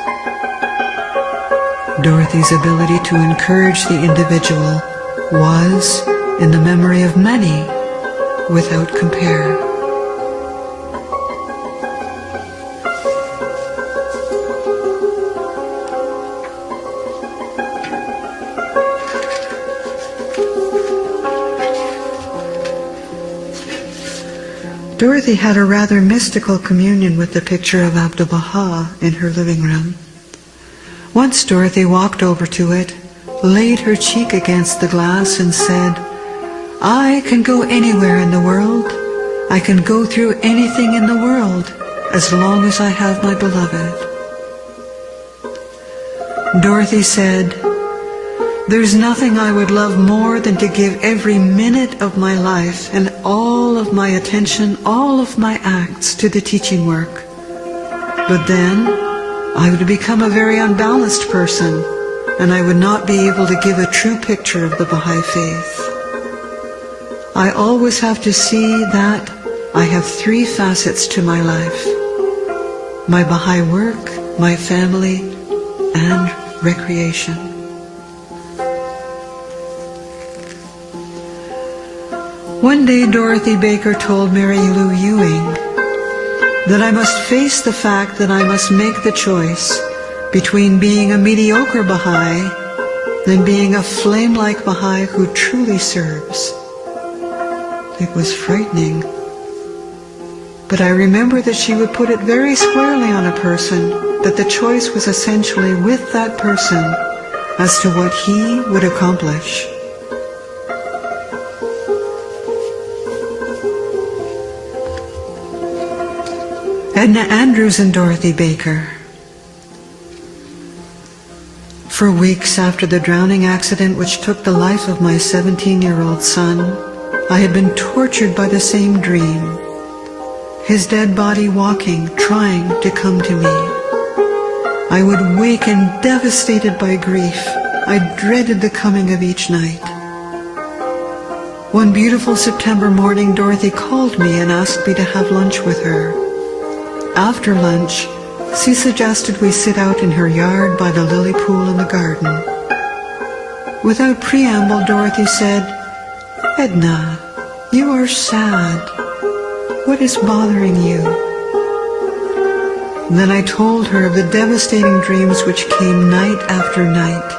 Dorothy's ability to encourage the individual was, in the memory of many, without compare. Dorothy had a rather mystical communion with the picture of Abdu'l-Baha in her living room. Once Dorothy walked over to it, laid her cheek against the glass and said, I can go anywhere in the world. I can go through anything in the world as long as I have my beloved. Dorothy said, there's nothing I would love more than to give every minute of my life and all of my attention, all of my acts to the teaching work. But then I would become a very unbalanced person, and I would not be able to give a true picture of the Baha'i faith. I always have to see that I have three facets to my life: my Baha'i work, my family, and recreation. One day Dorothy Baker told Mary Lou Ewing that I must face the fact that I must make the choice between being a mediocre Baha'i and being a flame-like Baha'i who truly serves. It was frightening, but I remember that she would put it very squarely on a person that the choice was essentially with that person as to what he would accomplish. Edna Andrews and Dorothy Baker. For weeks after the drowning accident which took the life of my 17-year-old son, I had been tortured by the same dream. His dead body walking, trying to come to me. I would waken devastated by grief. I dreaded the coming of each night. One beautiful September morning, Dorothy called me and asked me to have lunch with her. After lunch, she suggested we sit out in her yard by the lily pool in the garden. Without preamble, Dorothy said, Edna, you are sad. What is bothering you? Then I told her of the devastating dreams which came night after night.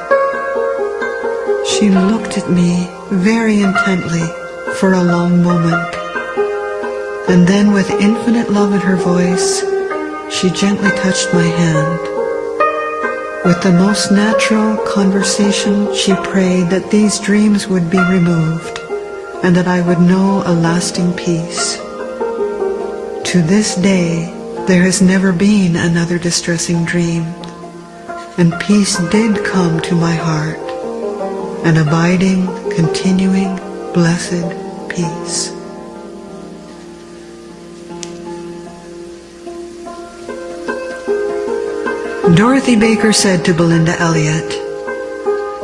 She looked at me very intently for a long moment, and then with infinite love in her voice, she gently touched my hand. With the most natural conversation, she prayed that these dreams would be removed and that I would know a lasting peace. To this day, there has never been another distressing dream, and peace did come to my heart, an abiding, continuing, blessed peace. Dorothy Baker said to Belinda Elliott,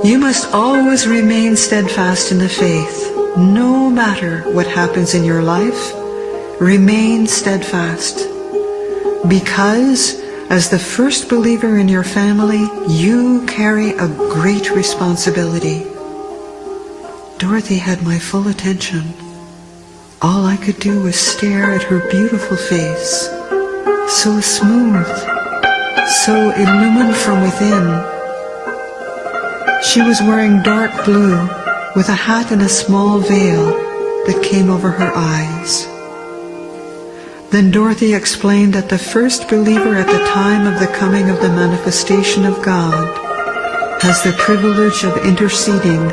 you must always remain steadfast in the faith, no matter what happens in your life. Remain steadfast, because as the first believer in your family, you carry a great responsibility. Dorothy had my full attention. All I could do was stare at her beautiful face, so smooth, so illumined from within. She was wearing dark blue with a hat and a small veil that came over her eyes. Then Dorothy explained that the first believer at the time of the coming of the manifestation of God has the privilege of interceding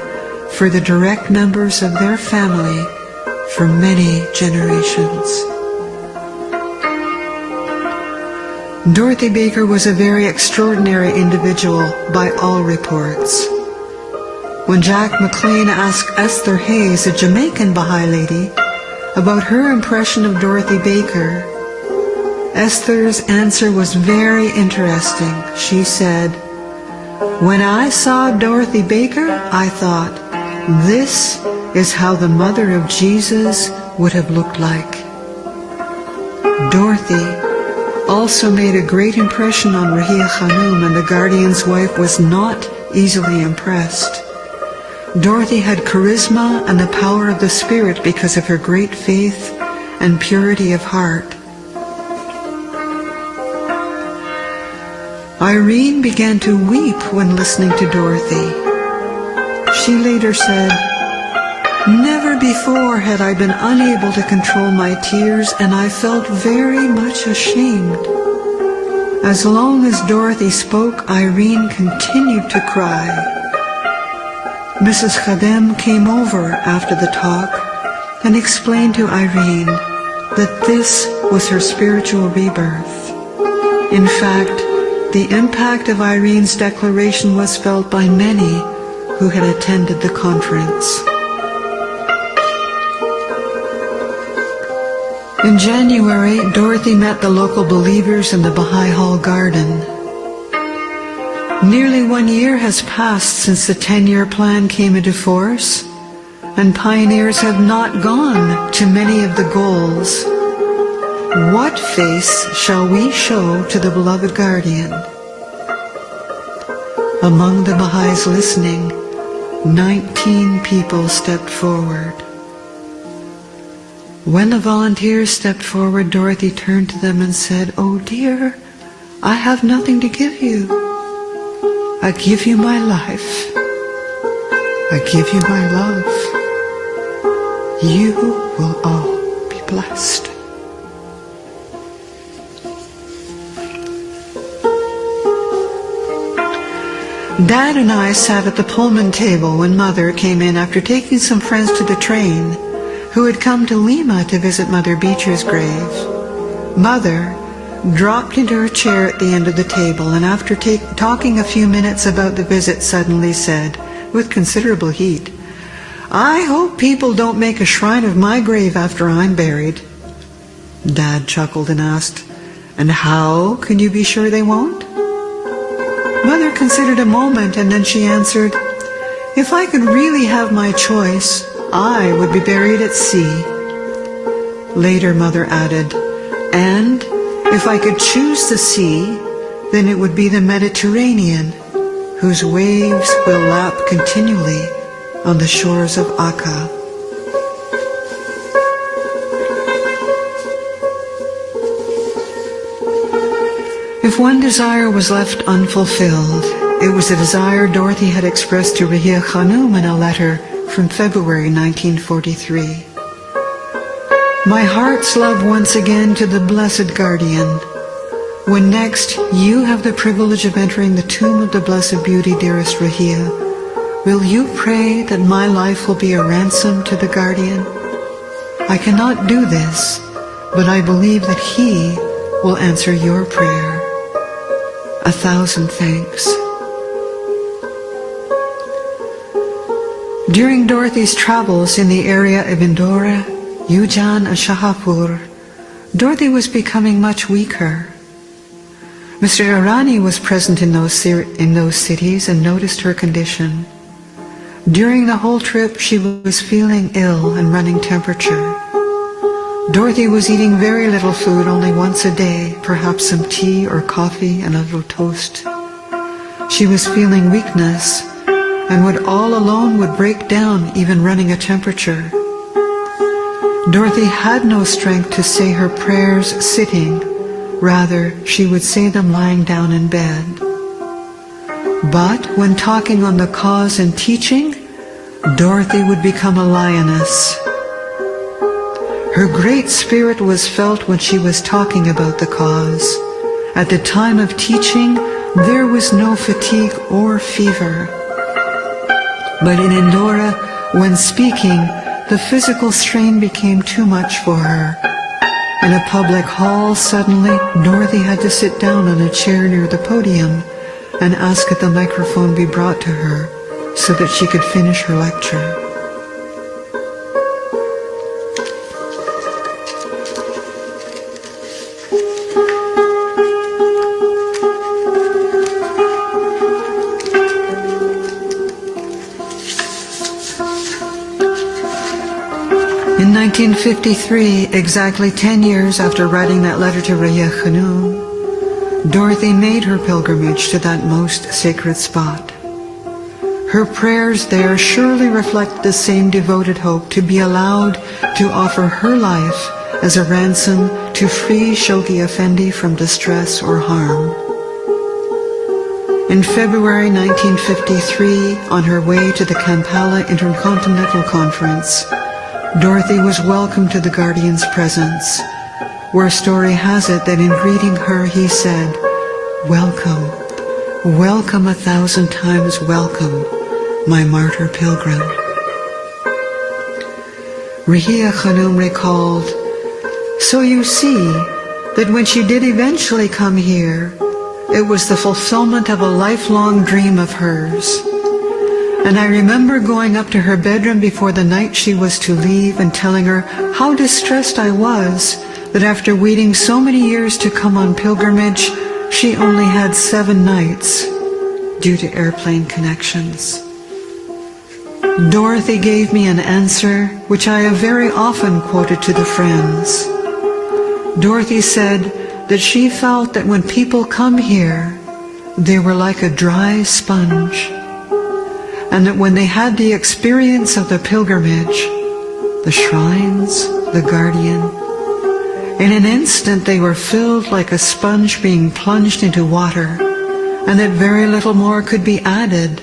for the direct members of their family for many generations. Dorothy Baker was a very extraordinary individual by all reports. When Jack McLean asked Esther Hayes, a Jamaican Baha'i lady, about her impression of Dorothy Baker, Esther's answer was very interesting. She said, "When I saw Dorothy Baker, I thought, this is how the mother of Jesus would have looked like." Dorothy also made a great impression on Rahia Khanum, and the guardian's wife was not easily impressed. Dorothy had charisma and the power of the Spirit because of her great faith and purity of heart. Irene began to weep when listening to Dorothy. She later said, "Never before had I been unable to control my tears, and I felt very much ashamed." As long as Dorothy spoke, Irene continued to cry. Mrs. Khadem came over after the talk and explained to Irene that this was her spiritual rebirth. In fact, the impact of Irene's declaration was felt by many who had attended the conference. In January, Dorothy met the local believers in the Baha'i Hall garden. Nearly 1 year has passed since the 10-year plan came into force, and pioneers have not gone to many of the goals. What face shall we show to the beloved guardian? Among the Baha'is listening, 19 people stepped forward. When the volunteers stepped forward, Dorothy turned to them and said, "Oh dear, I have nothing to give you. I give you my life. I give you my love. You will all be blessed." Dad and I sat at the Pullman table when Mother came in after taking some friends to the train who had come to Lima to visit Mother Beecher's grave. Mother dropped into her chair at the end of the table, and after talking a few minutes about the visit, suddenly said, with considerable heat, "I hope people don't make a shrine of my grave after I'm buried." Dad chuckled and asked, "And how can you be sure they won't?" Mother considered a moment, and then she answered, "If I could really have my choice, I would be buried at sea." Later, Mother added, "And if I could choose the sea, then it would be the Mediterranean, whose waves will lap continually on the shores of Akka." If one desire was left unfulfilled, it was a desire Dorothy had expressed to Rahia Khanum in a letter from February 1943. "My heart's love once again to the Blessed Guardian. When next you have the privilege of entering the tomb of the Blessed Beauty, dearest Rahia, will you pray that my life will be a ransom to the Guardian? I cannot do this, but I believe that He will answer your prayer. 1,000 thanks." During Dorothy's travels in the area of Indore, Ujan and Shahapur, Dorothy was becoming much weaker. Mr. Irani was present in those cities and noticed her condition. During the whole trip, she was feeling ill and running temperature. Dorothy was eating very little food, only once a day, perhaps some tea or coffee and a little toast. She was feeling weakness and would all alone would break down even running a temperature. Dorothy had no strength to say her prayers sitting. Rather, she would say them lying down in bed. But when talking on the cause and teaching, Dorothy would become a lioness. Her great spirit was felt when she was talking about the cause. At the time of teaching, there was no fatigue or fever. But in Indora, when speaking, the physical strain became too much for her. In a public hall, suddenly, Dorothy had to sit down on a chair near the podium and ask that the microphone be brought to her so that she could finish her lecture. In 1953, exactly 10 years after writing that letter to Raya Khanum, Dorothy made her pilgrimage to that most sacred spot. Her prayers there surely reflect the same devoted hope to be allowed to offer her life as a ransom to free Shoaie Effendi from distress or harm. In February 1953, on her way to the Kampala Intercontinental Conference, Dorothy was welcomed to the Guardian's presence, where story has it that in greeting her he said, "Welcome, welcome 1,000 times welcome, my martyr pilgrim." Raya Khanum recalled, "So you see that when she did eventually come here, it was the fulfillment of a lifelong dream of hers. And I remember going up to her bedroom before the night she was to leave and telling her how distressed I was that after waiting so many years to come on pilgrimage, she only had 7 nights due to airplane connections." Dorothy gave me an answer which I have very often quoted to the friends. Dorothy said that she felt that when people come here, they were like a dry sponge, and that when they had the experience of the pilgrimage, the shrines, the Guardian, in an instant they were filled like a sponge being plunged into water, and that very little more could be added.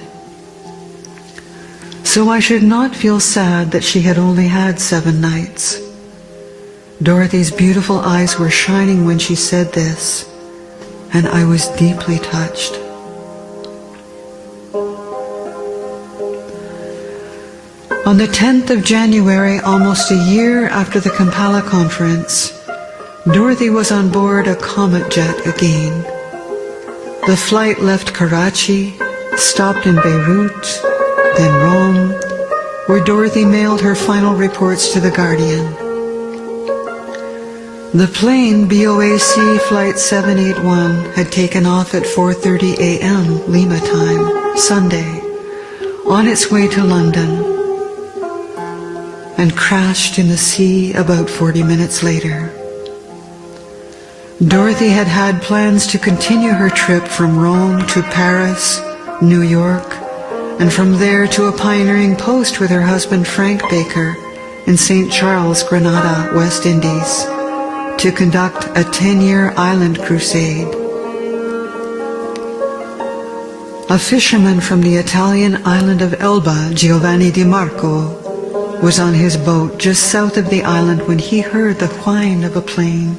So I should not feel sad that she had only had 7 nights. Dorothy's beautiful eyes were shining when she said this, and I was deeply touched. On the 10th of January, almost a year after the Kampala conference, Dorothy was on board a Comet jet again. The flight left Karachi, stopped in Beirut, then Rome, where Dorothy mailed her final reports to the Guardian. The plane BOAC Flight 781 had taken off at 4:30 a.m. Lima time, Sunday, on its way to London, and crashed in the sea about 40 minutes later. Dorothy had had plans to continue her trip from Rome to Paris, New York, and from there to a pioneering post with her husband Frank Baker in St. Charles, Grenada, West Indies, to conduct a 10-year island crusade. A fisherman from the Italian island of Elba, Giovanni Di Marco, was on his boat just south of the island when he heard the whine of a plane.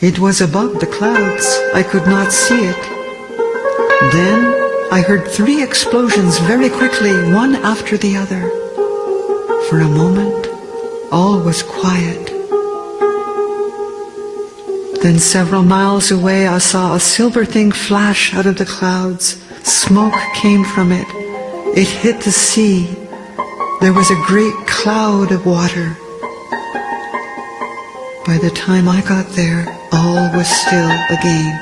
It was above the clouds. I could not see it. Then I heard 3 explosions very quickly, one after the other. For a moment, all was quiet. Then several miles away I saw a silver thing flash out of the clouds. Smoke came from it. It hit the sea. There was a great cloud of water. By the time I got there, all was still again.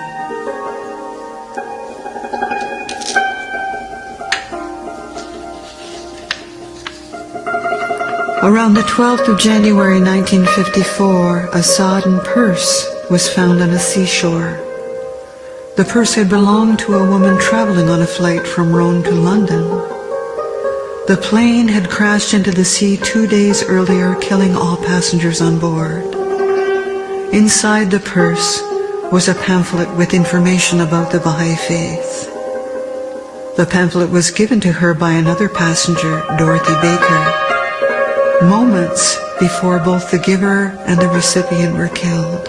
Around the 12th of January 1954, a sodden purse was found on a seashore. The purse had belonged to a woman traveling on a flight from Rome to London. The plane had crashed into the sea 2 days earlier, killing all passengers on board. Inside the purse was a pamphlet with information about the Baha'i faith. The pamphlet was given to her by another passenger, Dorothy Baker, moments before both the giver and the recipient were killed.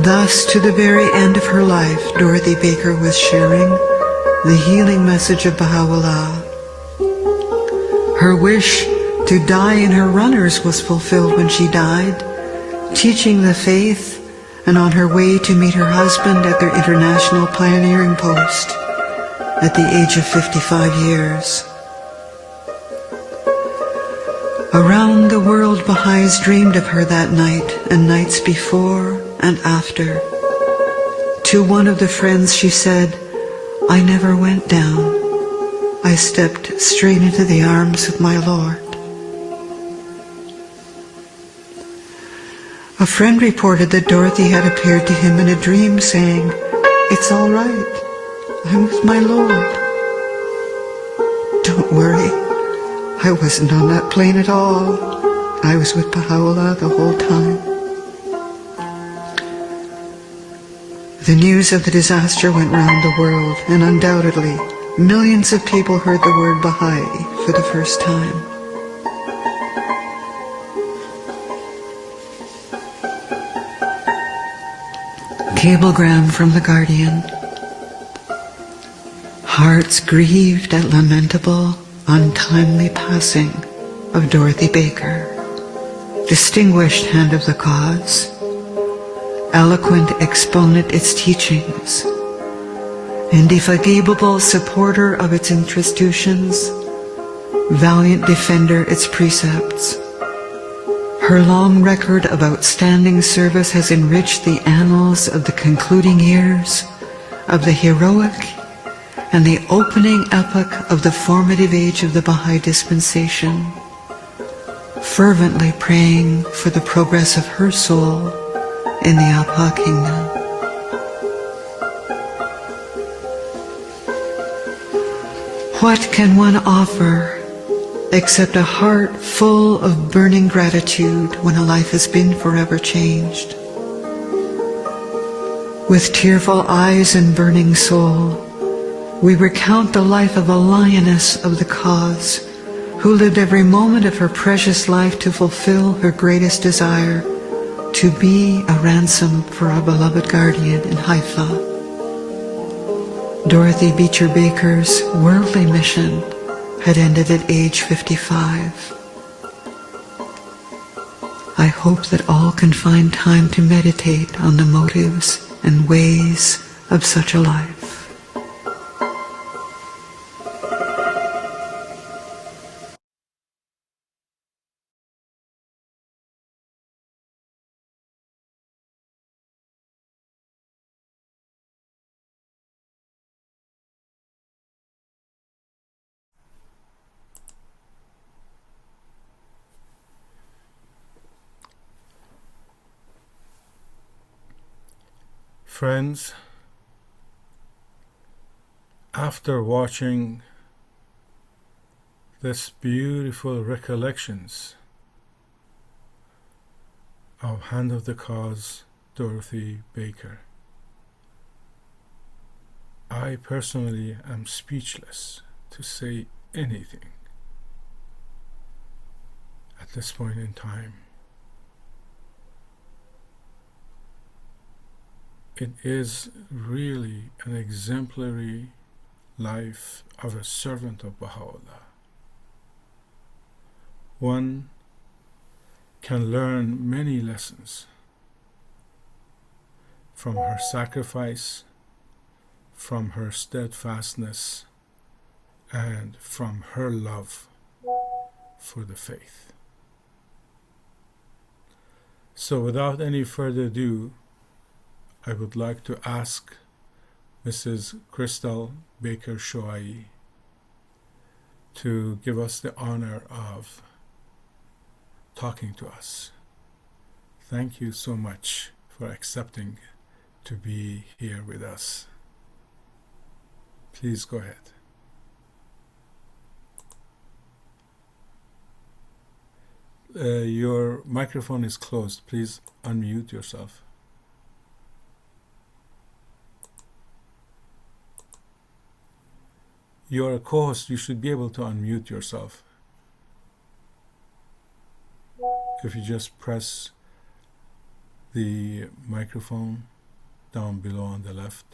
Thus, to the very end of her life, Dorothy Baker was sharing the healing message of Baha'u'llah. Her wish to die in her runners was fulfilled when she died, teaching the faith and on her way to meet her husband at their international pioneering post at the age of 55 years. Around the world, Baha'is dreamed of her that night and nights before and after. To one of the friends she said, "I never went down. I stepped straight into the arms of my Lord." A friend reported that Dorothy had appeared to him in a dream saying, "It's all right. I'm with my Lord." "Don't worry. I wasn't on that plane at all. I was with Baha'u'llah the whole time." The news of the disaster went round the world, and undoubtedly, millions of people heard the word Baha'i for the first time. Cablegram from The Guardian. Hearts grieved at lamentable, untimely passing of Dorothy Baker, distinguished hand of the cause, eloquent exponent its teachings, indefatigable supporter of its institutions, valiant defender its precepts. Her long record of outstanding service has enriched the annals of the concluding years of the heroic and the opening epoch of the formative age of the Baha'i dispensation, fervently praying for the progress of her soul in the Abha kingdom. What can one offer except a heart full of burning gratitude when a life has been forever changed? With tearful eyes and burning soul, we recount the life of a lioness of the cause who lived every moment of her precious life to fulfill her greatest desire, to be a ransom for our beloved guardian in Haifa. Dorothy Beecher Baker's worldly mission had ended at age 55. I hope that all can find time to meditate on the motives and ways of such a life.
Friends, after watching this beautiful recollections of Hand of the Cause Dorothy Baker, I personally am speechless to say anything at this point in time. It is really an exemplary life of a servant of Baha'u'llah. One can learn many lessons from her sacrifice, from her steadfastness, and from her love for the faith. So without any further ado, I would like to ask Mrs. Crystal Baker Shoaie to give us the honor of talking to us. Thank you so much for accepting to be here with us. Please go ahead. Your microphone is closed. Please unmute yourself. You're a co-host. You should be able to unmute yourself. If you just press the microphone down below on the left.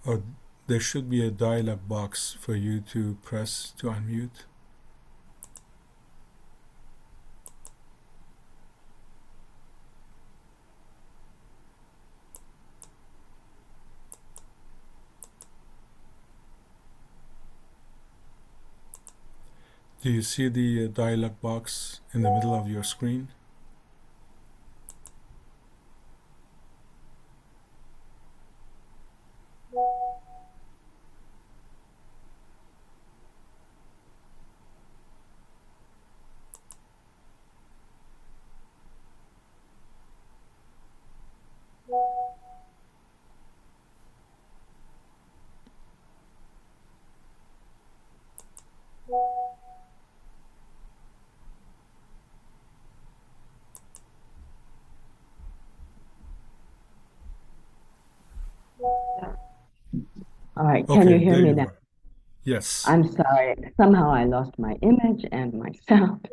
Or there should be a dialog box for you to press to unmute. Do you see the dialog box in the middle of your screen?
All right, can you hear
there
me
you
now?
are. Yes.
I'm sorry. Somehow I lost my image and my sound.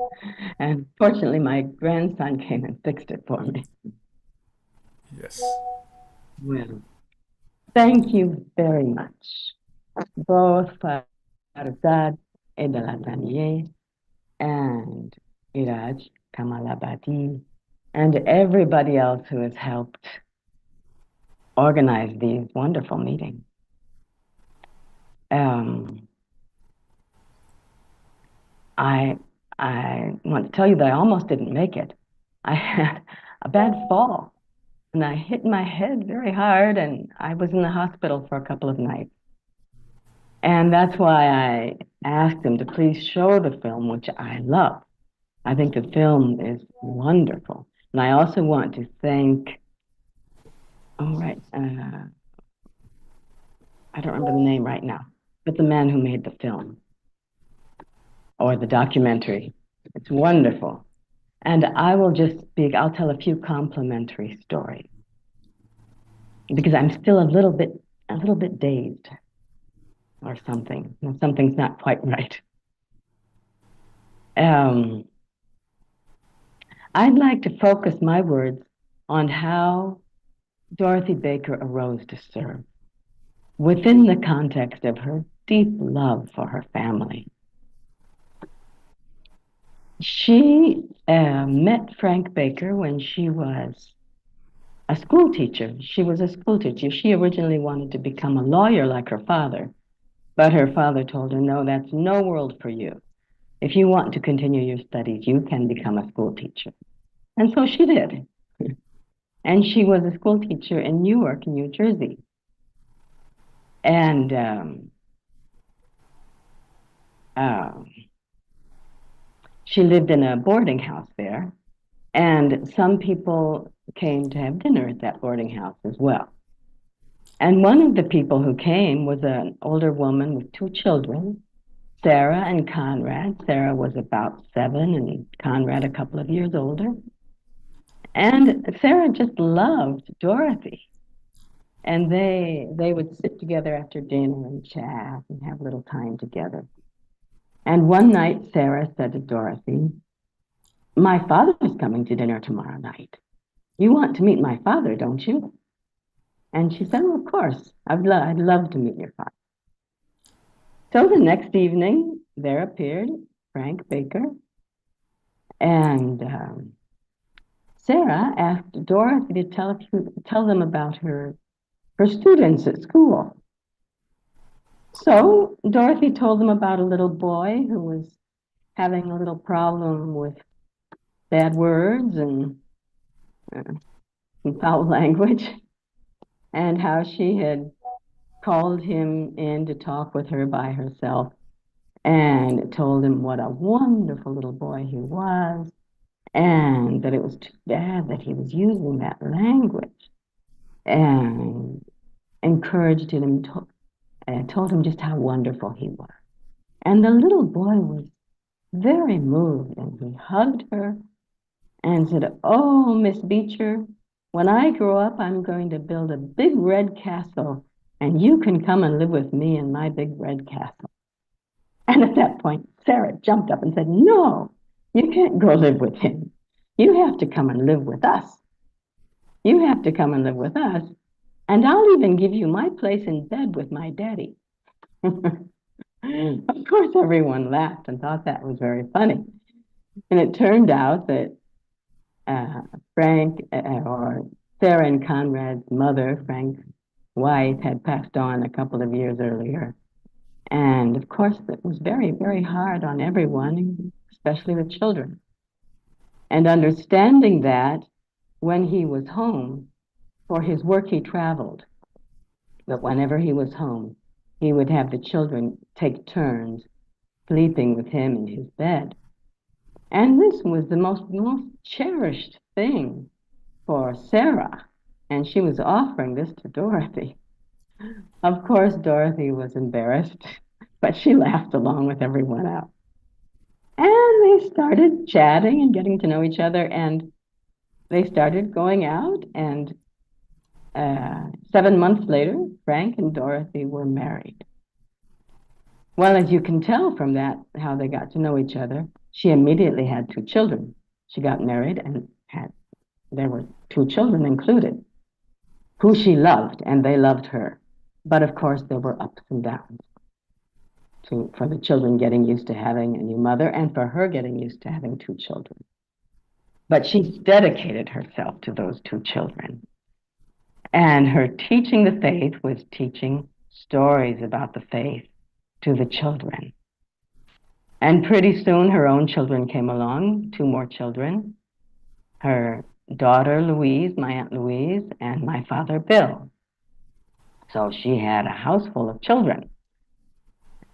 And fortunately, my grandson came and fixed it for me.
Yes.
Well, thank you very much, both Farzad Edalataniye and Iraj Kamalabadi, and everybody else who has helped organize these wonderful meetings. I want to tell you that I almost didn't make it. I had a bad fall and I hit my head very hard and I was in the hospital for a couple of nights. And that's why I asked him to please show the film, which I love. I think the film is wonderful. And I also want to thank, I don't remember the name right now, but the man who made the film or the documentary. It's wonderful. And I will just speak, I'll tell a few complimentary stories because I'm still a little bit dazed or something. Something's not quite right. I'd like to focus my words on how Dorothy Baker arose to serve within the context of her deep love for her family. She met Frank Baker when she was a school teacher. She was a school teacher. She originally wanted to become a lawyer like her father, but her father told her, no, that's no world for you. If you want to continue your studies, you can become a school teacher. And so she did. And she was a school teacher in Newark, New Jersey. And she lived in a boarding house there. And some people came to have dinner at that boarding house as well. And one of the people who came was an older woman with two children, Sarah and Conrad. Sarah was about 7 and Conrad a couple of years older. And Sarah just loved Dorothy. And they would sit together after dinner and chat and have a little time together. And one night, Sarah said to Dorothy, my father is coming to dinner tomorrow night. You want to meet my father, don't you? And she said, well, of course, I'd love to meet your father. So the next evening, there appeared Frank Baker, and Sarah asked Dorothy to tell them about her students at school. So Dorothy told them about a little boy who was having a little problem with bad words and foul language, and how she had called him in to talk with her by herself and told him what a wonderful little boy he was, and that it was too bad that he was using that language. and encouraged him, told him just how wonderful he was. And the little boy was very moved, and he hugged her and said, "Oh, Miss Beecher, when I grow up, I'm going to build a big red castle, and you can come and live with me in my big red castle." And at that point, Sarah jumped up and said, "No, you can't go live with him. You have to come and live with us. You have to come and live with us, and I'll even give you my place in bed with my daddy." Of course, everyone laughed and thought that was very funny. And it turned out that Frank, or Sarah and Conrad's mother, Frank's wife, had passed on a couple of years earlier. And of course, it was very, very hard on everyone, especially the children. And understanding that, when he was home, for his work he traveled, but whenever he was home, he would have the children take turns sleeping with him in his bed. And this was the most cherished thing for Sarah, and she was offering this to Dorothy. Of course, Dorothy was embarrassed, but she laughed along with everyone else. And they started chatting and getting to know each other, and they started going out, and 7 months later, Frank and Dorothy were married. Well, as you can tell from that, how they got to know each other, she immediately had 2 children. She got married and there were 2 children included, who she loved, and they loved her. But of course, there were ups and downs for the children getting used to having a new mother, and for her getting used to having 2 children. But she dedicated herself to those 2 children. And her teaching the faith was teaching stories about the faith to the children. And pretty soon her own children came along, 2 more children, her daughter Louise, my Aunt Louise, and my father Bill. So she had a house full of children.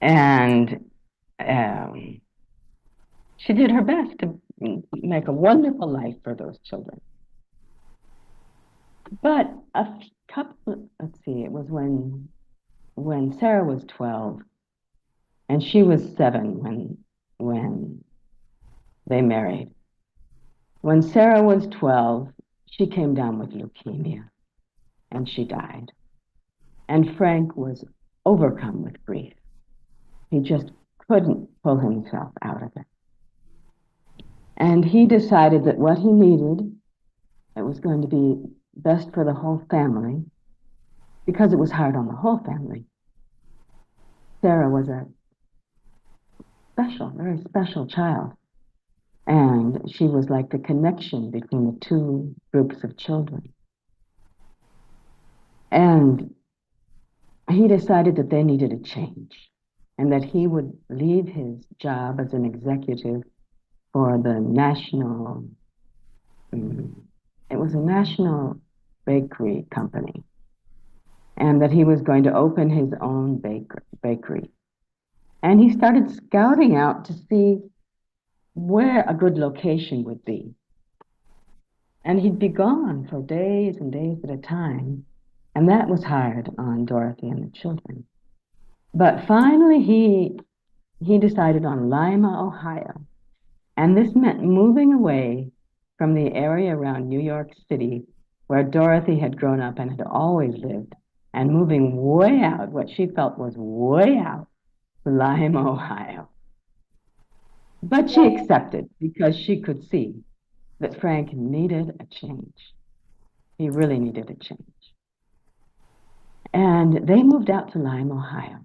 And she did her best to make a wonderful life for those children. But it was when Sarah was 12, and she was 7 when they married. When Sarah was 12, she came down with leukemia, and she died. And Frank was overcome with grief. He just couldn't pull himself out of it. And he decided that what he needed, it was going to be best for the whole family, because it was hard on the whole family. Sarah was a very special child. And she was like the connection between the 2 groups of children. And he decided that they needed a change, and that he would leave his job as an executive for the national, it was a national bakery company, and that he was going to open his own bakery. And he started scouting out to see where a good location would be. And he'd be gone for days and days at a time, and that was hard on Dorothy and the children. But finally he decided on Lima, Ohio, and this meant moving away from the area around New York City where Dorothy had grown up and had always lived, and moving way out, what she felt was way out, to Lima, Ohio. But she accepted, because she could see that Frank needed a change. He really needed a change. And they moved out to Lima, Ohio.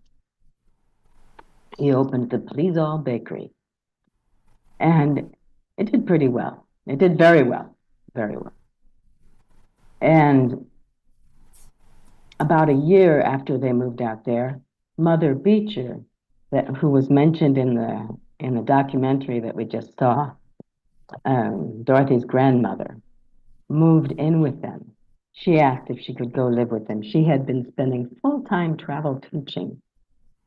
He opened the Please All Bakery. And it did pretty well. It did very well, very well. And about a year after they moved out there, Mother Beecher, who was mentioned in the documentary that we just saw, Dorothy's grandmother, moved in with them. She asked if she could go live with them. She had been spending full-time travel teaching,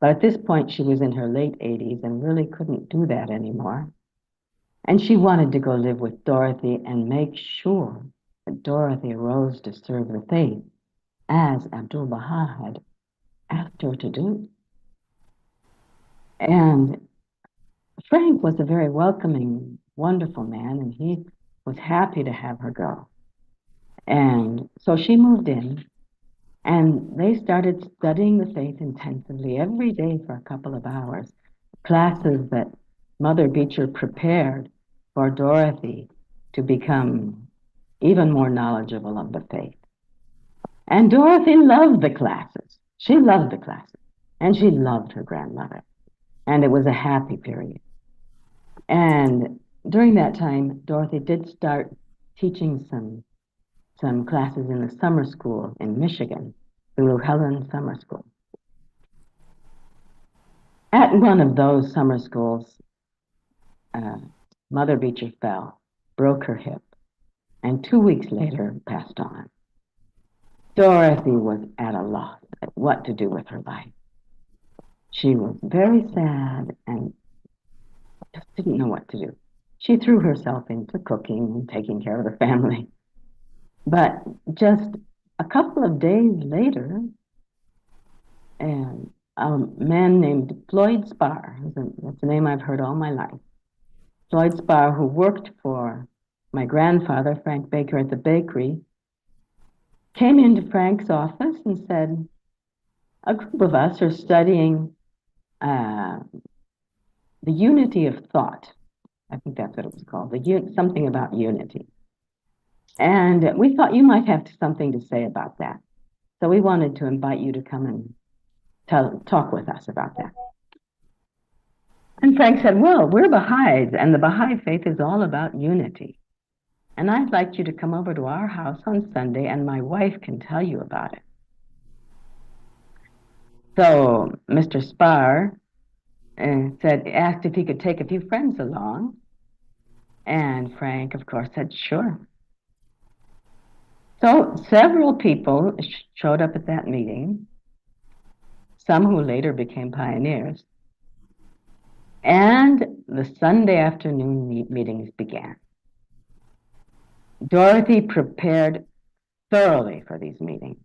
but at this point she was in her late 80s and really couldn't do that anymore. And she wanted to go live with Dorothy and make sure that Dorothy rose to serve the faith as Abdu'l-Baha had asked her to do. And Frank was a very welcoming, wonderful man, and he was happy to have her go. And so she moved in, and they started studying the faith intensively every day for a couple of hours, classes that Mother Beecher prepared for Dorothy to become even more knowledgeable of the faith. And Dorothy loved the classes. She loved the classes, and she loved her grandmother. And it was a happy period. And during that time, Dorothy did start teaching some classes in the summer school in Michigan, the Llewellyn Summer School. At one of those summer schools, Mother Beecher fell, broke her hip, and 2 weeks later passed on. Dorothy was at a loss at what to do with her life. She was very sad and just didn't know what to do. She threw herself into cooking and taking care of the family. But just a couple of days later, a man named Floyd Spar, that's a name I've heard all my life, Floyd Spar, who worked for my grandfather, Frank Baker, at the bakery, came into Frank's office and said, a group of us are studying the unity of thought. I think that's what it was called, something about unity. And we thought you might have something to say about that. So we wanted to invite you to come and talk with us about that. And Frank said, well, we're Baha'is, and the Baha'i faith is all about unity. And I'd like you to come over to our house on Sunday, and my wife can tell you about it. So Mr. Spar asked if he could take a few friends along. And Frank, of course, said, sure. So several people showed up at that meeting, some who later became pioneers. And the Sunday afternoon meetings began. Dorothy prepared thoroughly for these meetings.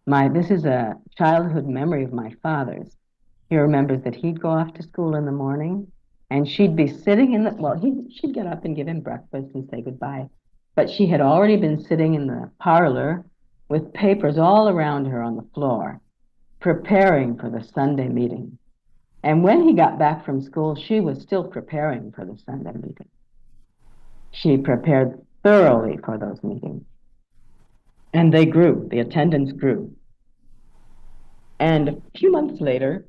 This is a childhood memory of my father's. He remembers that he'd go off to school in the morning, and she'd be sitting she'd get up and give him breakfast and say goodbye. But she had already been sitting in the parlor with papers all around her on the floor, preparing for the Sunday meeting. And when he got back from school, she was still preparing for the Sunday meeting. She prepared thoroughly for those meetings. And they grew, the attendance grew. And a few months later,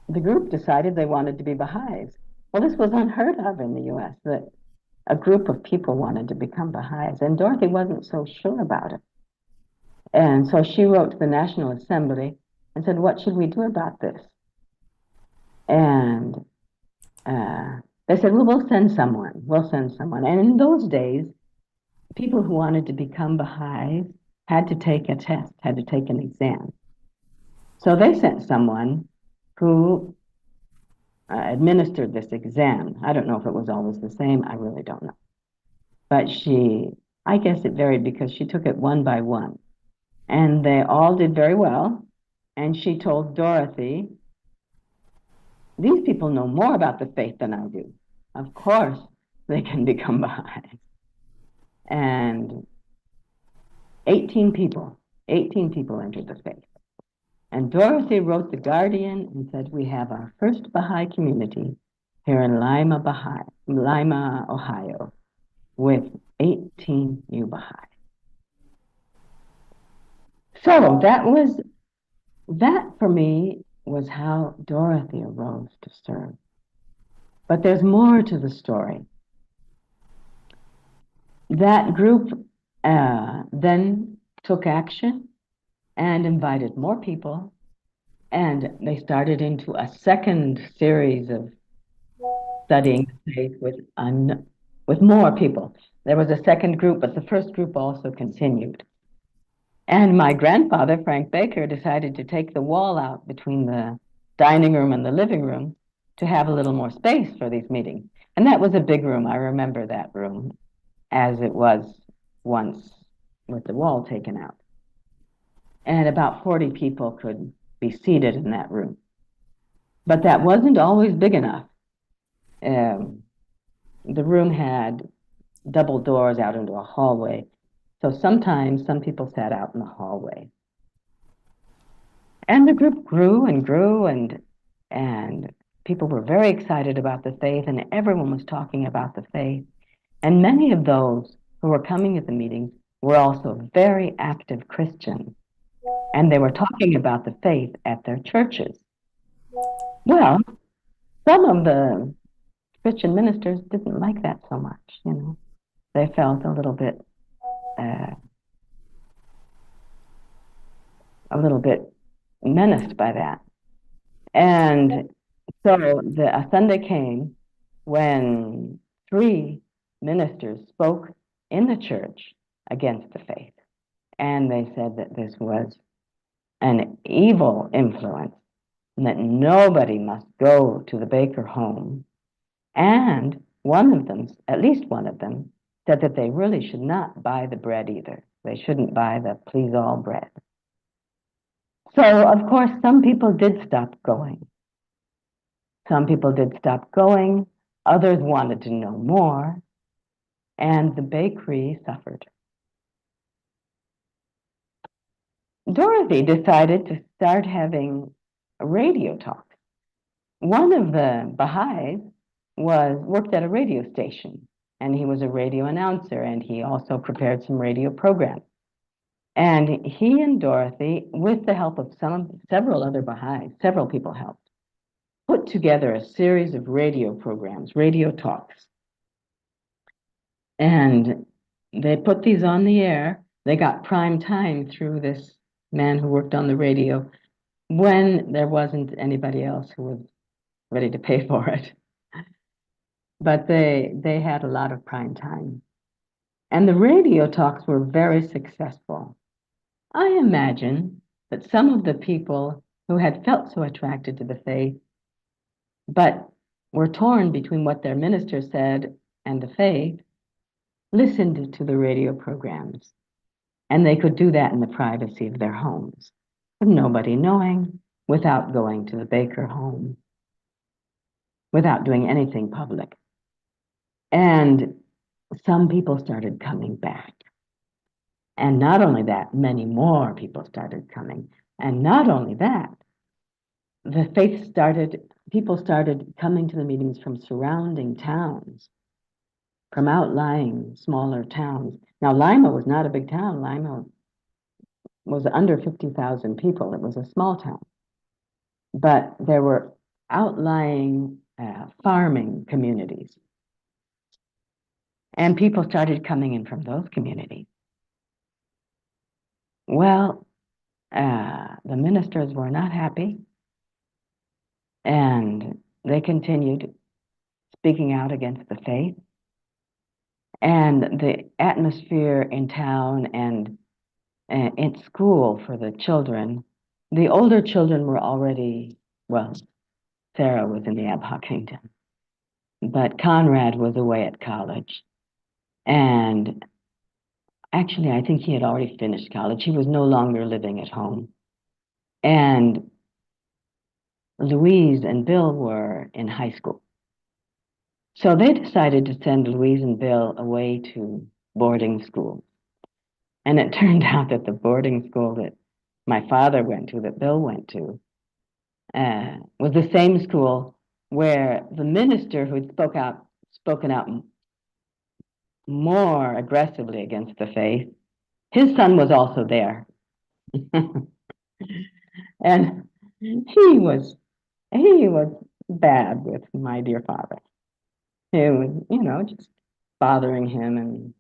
the group decided they wanted to be Baha'is. Well, this was unheard of in the U.S., that a group of people wanted to become Baha'is, and Dorothy wasn't so sure about it. And so she wrote to the National Assembly and said, what should we do about this? And they said, well, we'll send someone. And in those days, people who wanted to become Baha'is had to take a test, had to take an exam. So they sent someone who administered this exam. I don't know if it was always the same. I really don't know. But I guess it varied because she took it one by one. And they all did very well. And she told Dorothy, these people know more about the faith than I do. Of course, they can become Baha'is. And 18 people entered the faith. And Dorothy wrote the Guardian and said, we have our first Baha'i community here in Lima, Ohio, with 18 new Baha'is. So that for me was how Dorothy arose to serve. But there's more to the story. That group then took action and invited more people, and they started into a second series of studying the faith with more people. There was a second group, but the first group also continued. And my grandfather, Frank Baker, decided to take the wall out between the dining room and the living room to have a little more space for these meetings. And that was a big room. I remember that room as it was once with the wall taken out. And about 40 people could be seated in that room. But that wasn't always big enough. The room had double doors out into a hallway. So sometimes some people sat out in the hallway. And the group grew and grew, and people were very excited about the faith, and everyone was talking about the faith. And many of those who were coming at the meetings were also very active Christians, and they were talking about the faith at their churches. Well, some of the Christian ministers didn't like that so much, you know. They felt a little bit menaced by that. And so a Sunday came when 3 ministers spoke in the church against the faith. And they said that this was an evil influence and that nobody must go to the Baker home. And one of them, at least one of them, said that they really should not buy the bread either. They shouldn't buy the please all bread. So, of course, some people did stop going. Some people did stop going. Others wanted to know more. And the bakery suffered. Dorothy decided to start having radio talks. One of the Baha'is worked at a radio station, and he was a radio announcer, and he also prepared some radio programs. And he and Dorothy, with the help of several other Baha'is, several people helped, put together a series of radio programs, radio talks. And they put these on the air. They got prime time through this man who worked on the radio when there wasn't anybody else who was ready to pay for it. But they had a lot of prime time. And the radio talks were very successful. I imagine that some of the people who had felt so attracted to the faith, but were torn between what their minister said and the faith, listened to the radio programs. And they could do that in the privacy of their homes, with nobody knowing, without going to the Baker home, without doing anything public. And some people started coming back. And not only that, many more people started coming. And not only that, people started coming to the meetings from surrounding towns, from outlying smaller towns. Now, Lima was not a big town. Lima was under 50,000 people. It was a small town. But there were outlying farming communities. And people started coming in from those communities. Well, the ministers were not happy, and they continued speaking out against the faith. And the atmosphere in town and in school for the children, the older children were already, well, Sarah was in the Abha Kingdom, but Conrad was away at college. And actually, I think he had already finished college. He was no longer living at home. And Louise and Bill were in high school. So they decided to send Louise and Bill away to boarding school. And it turned out that the boarding school that my father went to, that Bill went to, was the same school where the minister who'd spoken out more aggressively against the faith, his son was also there. And he was bad with my dear father. It was, just bothering him, and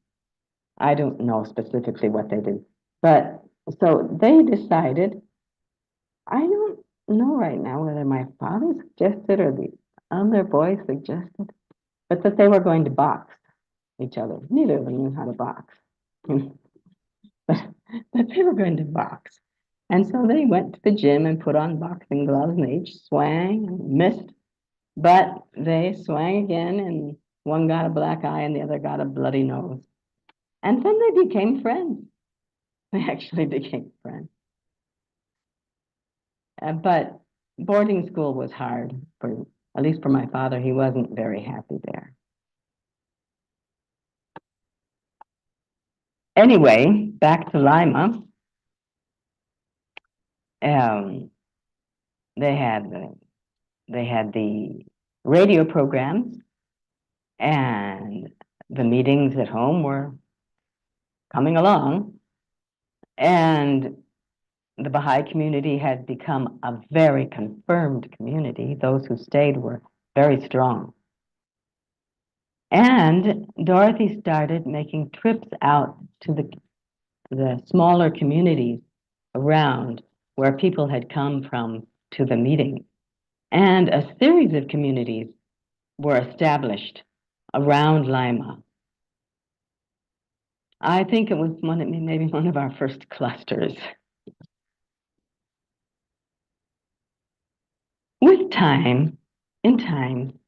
I don't know specifically what they did. But so they decided, I don't know right now whether my father suggested or the other boy suggested, but that they were going to box each other. Neither of them knew how to box. But they were going to box. And so they went to the gym and put on boxing gloves, and they each swang and missed. But they swang again, and one got a black eye and the other got a bloody nose. And then they became friends. They actually became friends. But boarding school was hard for, at least for my father. He wasn't very happy there. Anyway, back to Lima. Um, they had the radio programs, and the meetings at home were coming along, and the Baha'i community had become a very confirmed community. Those who stayed were very strong. And Dorothy started making trips out to the smaller communities around where people had come from to the meeting. And a series of communities were established around Lima. I think it was maybe one of our first clusters. In time,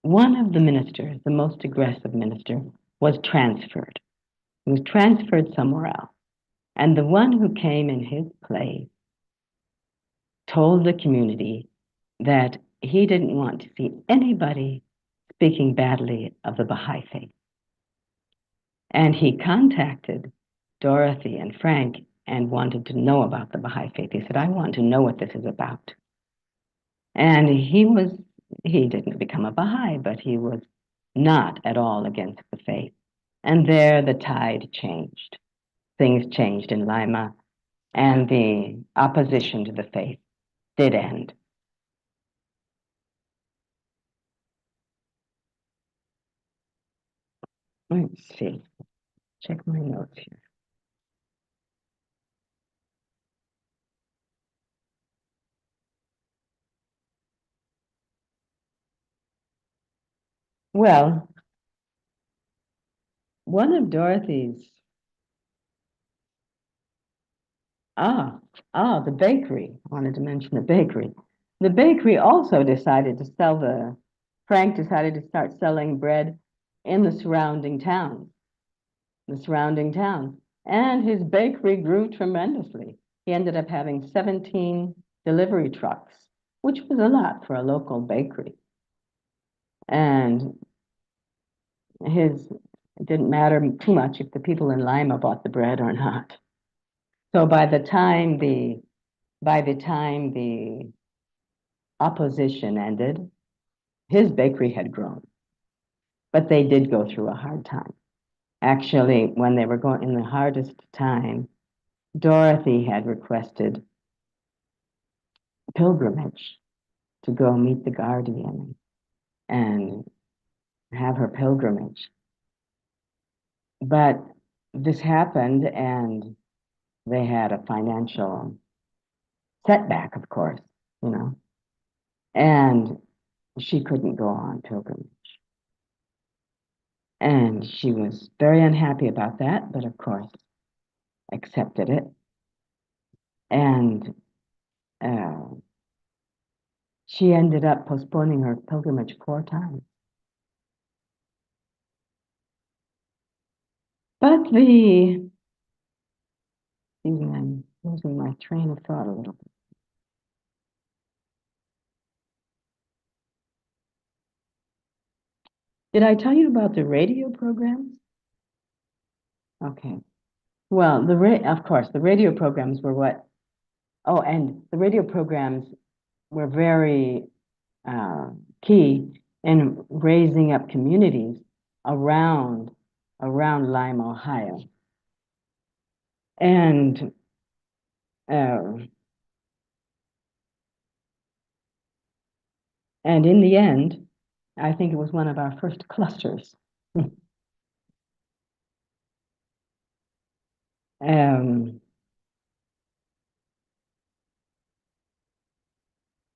one of the ministers, the most aggressive minister, was transferred. He was transferred somewhere else. And the one who came in his place told the community that he didn't want to see anybody speaking badly of the Baha'i faith. And he contacted Dorothy and Frank and wanted to know about the Baha'i faith. He said, I want to know what this is about. And he didn't become a Baha'i, but he was not at all against the faith. And there the tide changed. Things changed in Lima, and the opposition to the faith did end. Let's see. Check my notes here. Well, one of Dorothy's, the bakery. I wanted to mention the bakery. The bakery also decided to Frank decided to start selling bread in the surrounding towns. And his bakery grew tremendously. He ended up having 17 delivery trucks, which was a lot for a local bakery. And it didn't matter too much if the people in Lima bought the bread or not. So by the time the opposition ended, his bakery had grown. But they did go through a hard time. Actually, when they were going in the hardest time, Dorothy had requested pilgrimage to go meet the guardian and have her pilgrimage. But this happened, and they had a financial setback, of course, and she couldn't go on pilgrimage. And she was very unhappy about that, but of course accepted it. And she ended up postponing her pilgrimage 4 times. But I'm losing my train of thought a little bit. Did I tell you about the radio programs? Okay. Well, of course, the radio programs were and the radio programs were very key in raising up communities around Lima, Ohio. And in the end, I think it was one of our first clusters.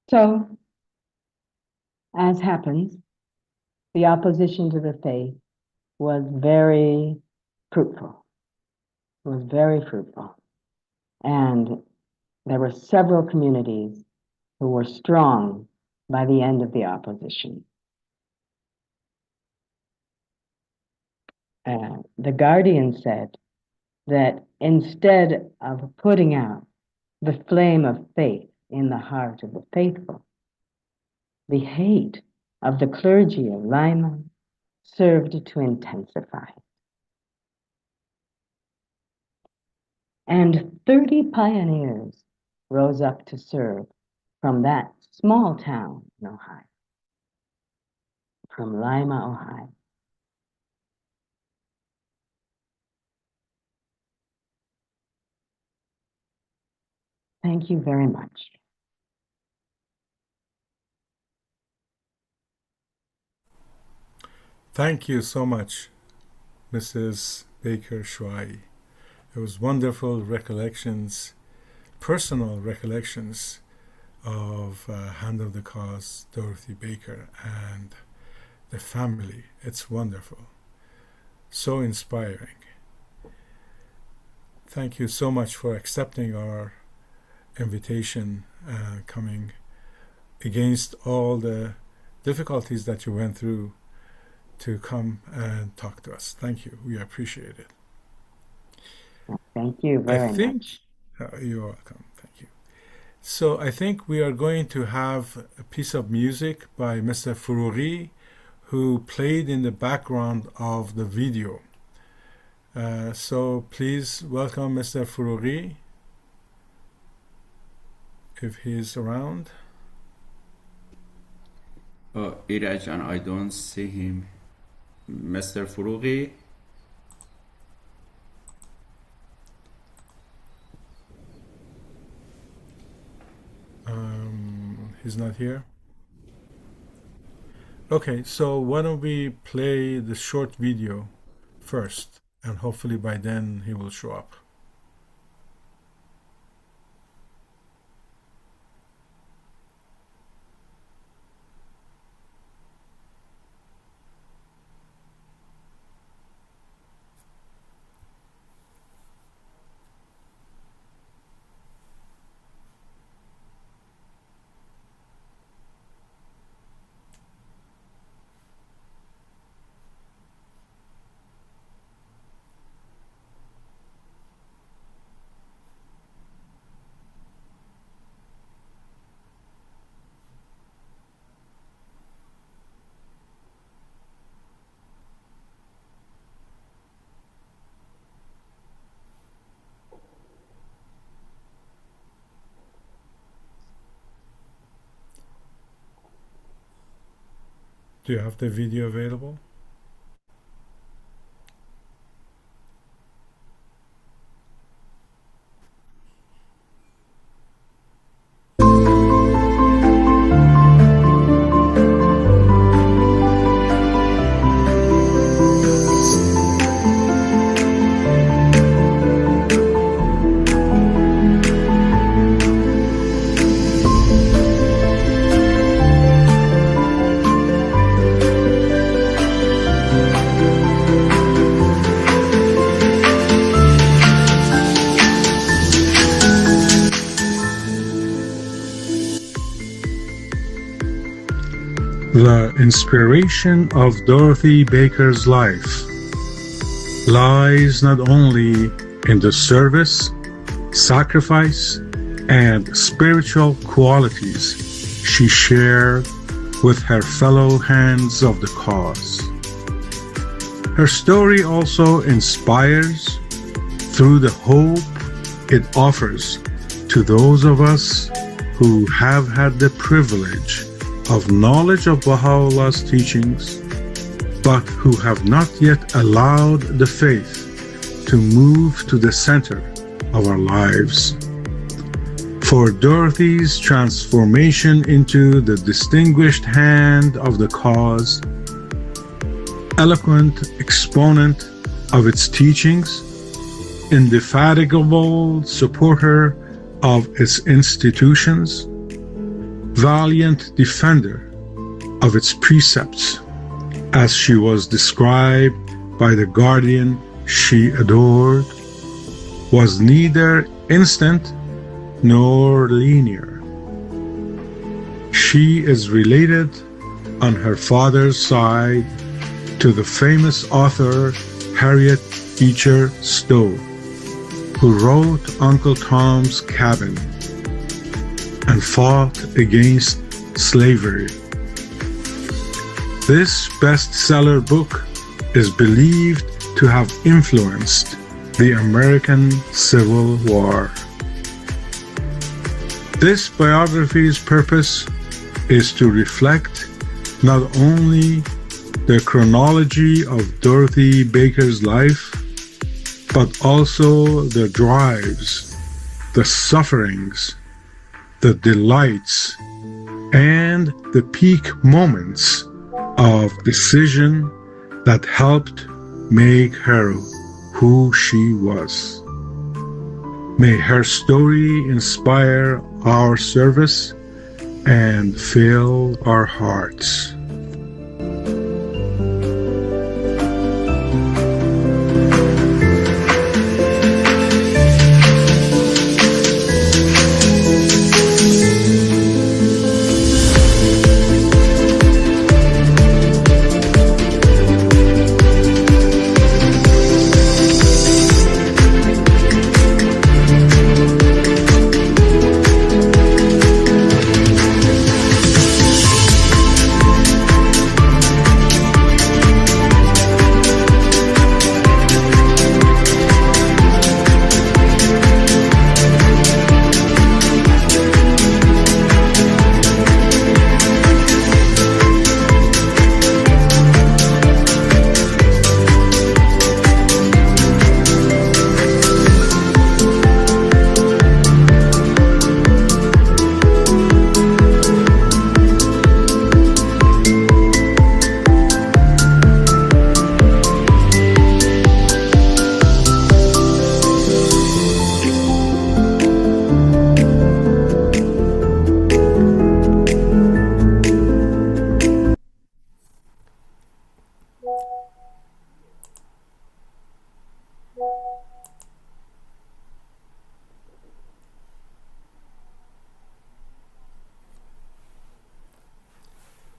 So, as happens, the opposition to the faith was very fruitful. It was very fruitful. And there were several communities who were strong by the end of the opposition. The Guardian said that instead of putting out the flame of faith in the heart of the faithful, the hate of the clergy of Lima served to intensify it. And 30 pioneers rose up to serve from that small town in Ohio, from Lima, Ohio. Thank you very much.
Thank you so much, Mrs. Baker Shoaie. It was wonderful recollections, personal recollections of Hand of the Cause, Dorothy Baker, and the family. It's wonderful. So inspiring. Thank you so much for accepting our invitation, coming against all the difficulties that you went through to come and talk to us. Thank you. We appreciate it.
Thank you very much.
You're welcome. Thank you. So I think we are going to have a piece of music by Mr. Fouroughi, who played in the background of the video. So please welcome Mr. Fouroughi, if he's around.
Irajan, I don't see him. Mr. Fouroughi.
He's not here. Okay, so why don't we play the short video first, and hopefully by then he will show up. Do you have the video available? The inspiration of Dorothy Baker's life lies not only in the service, sacrifice, and spiritual qualities she shared with her fellow hands of the cause. Her story also inspires through the hope it offers to those of us who have had the privilege of knowledge of Baha'u'llah's teachings, but who have not yet allowed the faith to move to the center of our lives. For Dorothy's transformation into the distinguished hand of the cause, eloquent exponent of its teachings, indefatigable supporter of its institutions, valiant defender of its precepts, as she was described by the guardian she adored, was neither instant nor linear. She is related on her father's side to the famous author Harriet Beecher Stowe, who wrote Uncle Tom's Cabin and fought against slavery. This bestseller book is believed to have influenced the American Civil War. This biography's purpose is to reflect not only the chronology of Dorothy Baker's life, but also the drives, the sufferings, the delights, and the peak moments of decision that helped make her who she was. May her story inspire our service and fill our hearts.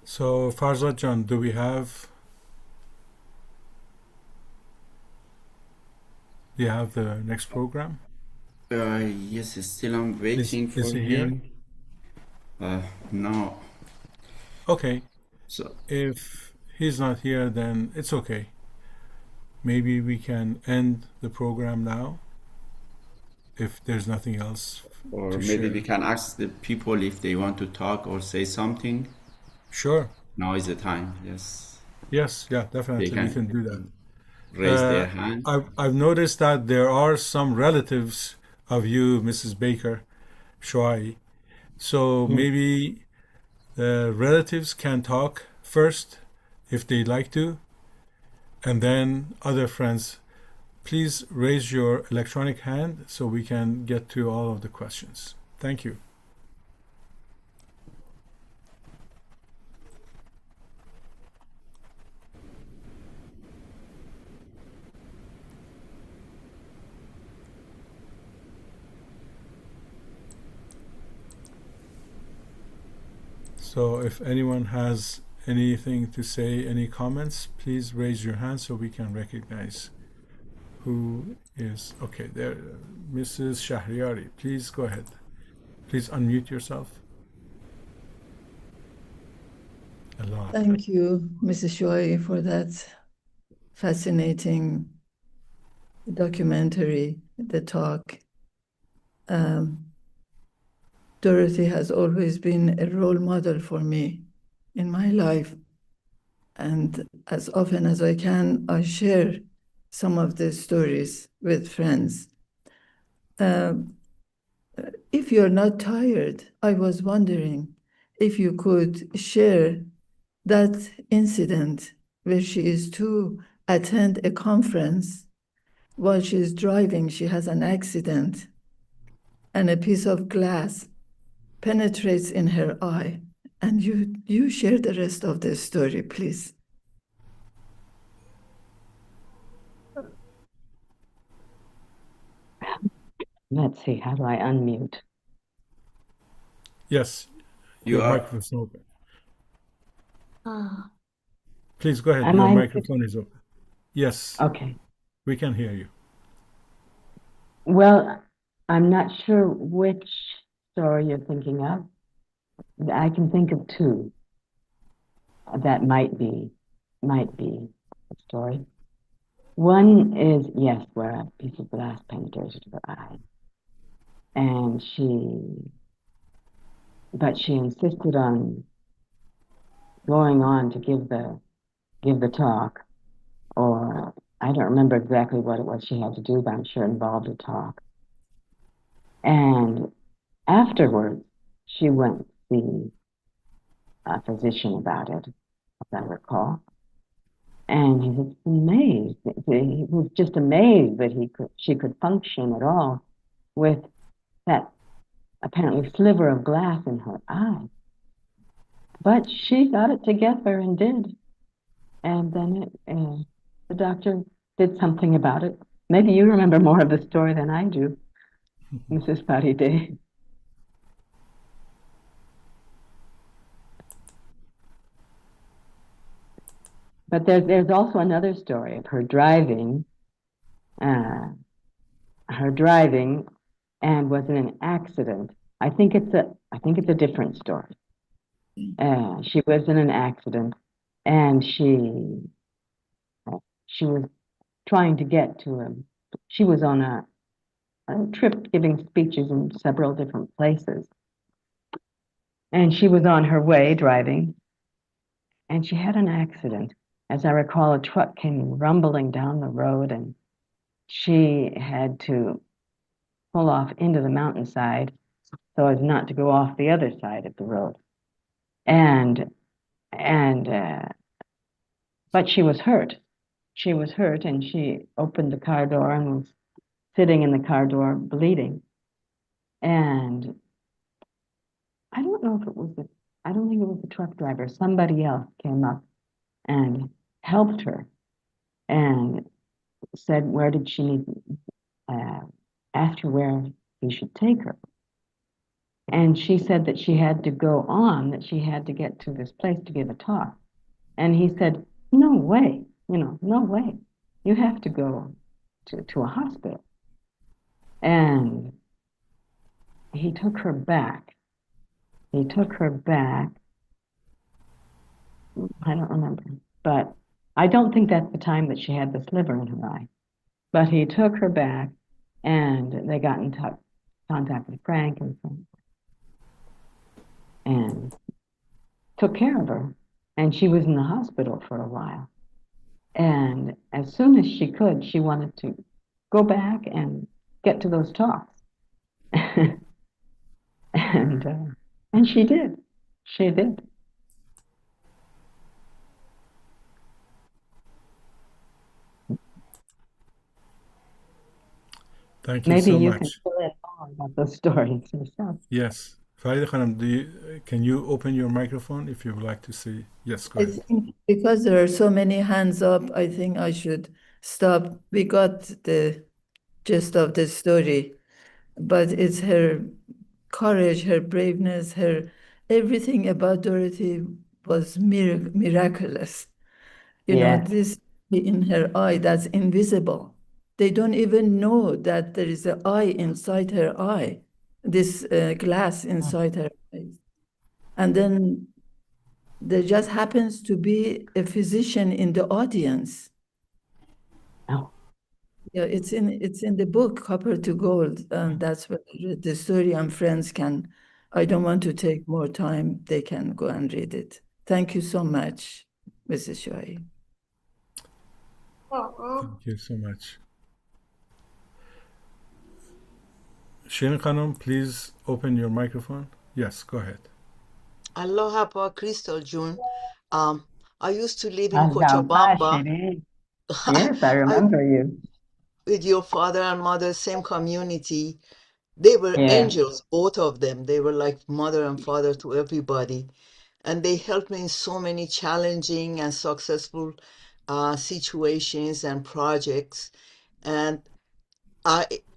So, Farzad Jan, do you have the next program?
Yes, still I'm waiting for
is he here?
him. No.
Okay.
So,
If he's not here, then it's okay. Maybe we can end the program now if there's nothing else
or
to
maybe
share.
we can ask the people if they want to talk or say something.
Sure.
Now is the time. Yes,
Yes, yeah,
they
definitely we can do that.
can raise their hand.
I've noticed that there are some relatives of you, Mrs. Baker, Shoaie. So maybe the relatives can talk first if they'd like to, and then other friends. Please raise your electronic hand so we can get to all of the questions. Thank you. So if anyone has anything to say, any comments, please raise your hand so we can recognize who is. Okay, there, Mrs. Shahriari, please go ahead. Please unmute yourself. Allah.
Thank you, Mrs. Shoaie, for that fascinating documentary, the talk. Dorothy has always been a role model for me in my life. And as often as I can, I share some of the stories with friends. If you're not tired, I was wondering if you could share that incident where she is to attend a conference. While she's driving, she has an accident and a piece of glass penetrates in her eye. And you share the rest of the story, please.
Let's see, how do I unmute?
Yes,
You
your
are
microphone is open. Please go ahead.
Am
Your
I?
microphone is open. Yes,
Okay.
we can hear you.
Well, I'm not sure which story you're thinking of. I can think of two that might be a story. One is, yes, where a piece of glass penetrated her eye. And but she insisted on going on to give the talk, or I don't remember exactly what it was she had to do, but I'm sure it involved a talk. And afterwards, she went to see a physician about it, as I recall. And he was amazed. He was just amazed that she could function at all with that apparently sliver of glass in her eye. But she got it together and did. And then the doctor did something about it. Maybe you remember more of the story than I do, Mrs. Faride. But there's also another story of her driving and was in an accident. I think it's a different story. She was in an accident, and she was trying to get to she was on a trip giving speeches in several different places. And she was on her way driving, and she had an accident. As I recall, a truck came rumbling down the road, and she had to pull off into the mountainside so as not to go off the other side of the road. But she was hurt. She was hurt, and she opened the car door and was sitting in the car door bleeding. And I don't know if it was I don't think it was the truck driver. Somebody else came up and helped her and said, where did she need, asked her where he should take her. And she said that she had to go on, that she had to get to this place to give a talk. And he said, no way, no way. You have to go to a hospital. And he took her back. I don't remember, but I don't think that's the time that she had the sliver in her eye. But he took her back, and they got in contact with Frank and took care of her. And she was in the hospital for a while. And as soon as she could, she wanted to go back and get to those talks. And she did. She did.
Thank you
Maybe
so
you
much.
can fill in more about those stories yourself.
Yes. Faride Khanam, can you open your microphone if you would like to see? Yes, go
I
ahead.
think because there are so many hands up, I think I should stop. We got the gist of the story, but it's her courage, her braveness, her everything about Dorothy was miraculous.
Yes.
This in her eye that's invisible. They don't even know that there is an eye inside her eye, this glass inside her eye. And then there just happens to be a physician in the audience.
Oh.
Yeah, it's in the book Copper to Gold, and that's what the story, and friends can. I don't want to take more time. They can go and read it. Thank you so much, Mrs. Shoaie.
Thank you so much. Shirin Khanum, please open your microphone. Yes, go ahead.
Aloha pa Crystal June. I used to live in
Aloha,
Cochabamba.
Shirin. Yes, I remember you.
With your father and mother, same community. They were
Yeah.
angels, both of them. They were like mother and father to everybody. And they helped me in so many challenging and successful situations and projects. And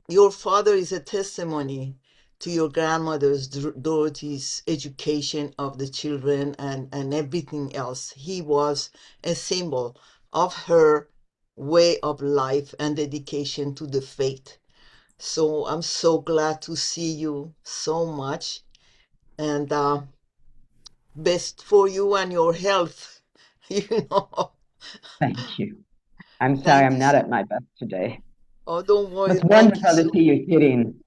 your father is a testimony to your grandmother's, Dorothy's, education of the children and everything else. He was a symbol of her way of life and dedication to the faith. So I'm so glad to see you so much. And best for you and your health. You know,
Thank you. I'm sorry
thank
I'm
you.
not at my best today.
Oh, don't worry.
It's
Thank you
wonderful to
so,
see you kidding.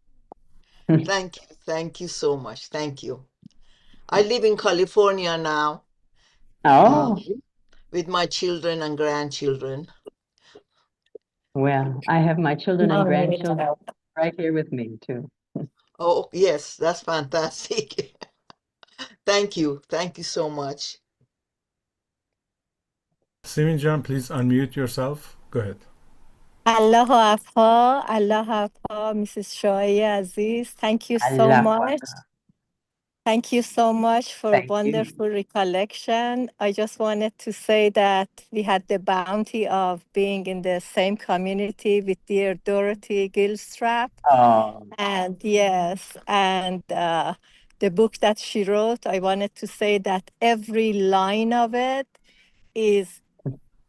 thank you so much. Thank you. I live in California now,
Oh,
with my children and grandchildren.
well, I have my children and
Oh,
grandchildren right here with me, too.
Oh, yes, that's fantastic. Thank you. Thank you so much.
Simin John, please unmute yourself. Go ahead.
الله افا الله افا Mrs. Shoaie Aziz, thank you so
Allah
much. Thank you so much for
Thank you.
wonderful recollection. I just wanted to say that we had the bounty of being in the same community with dear Dorothy Gilstrap.
Oh,
And yes, and the book that she wrote, I wanted to say that every line of it is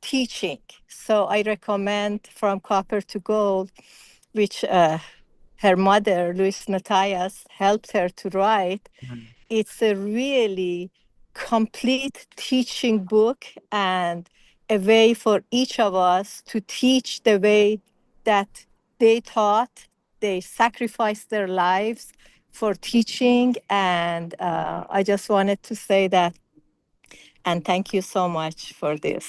teaching. So I recommend From Copper to Gold, which her mother, Luis Matthias, helped her to write.
Mhm.
It's a really complete teaching book and a way for each of us to teach the way that they taught. They sacrificed their lives for teaching. And I just wanted to say that. And thank you so much for this.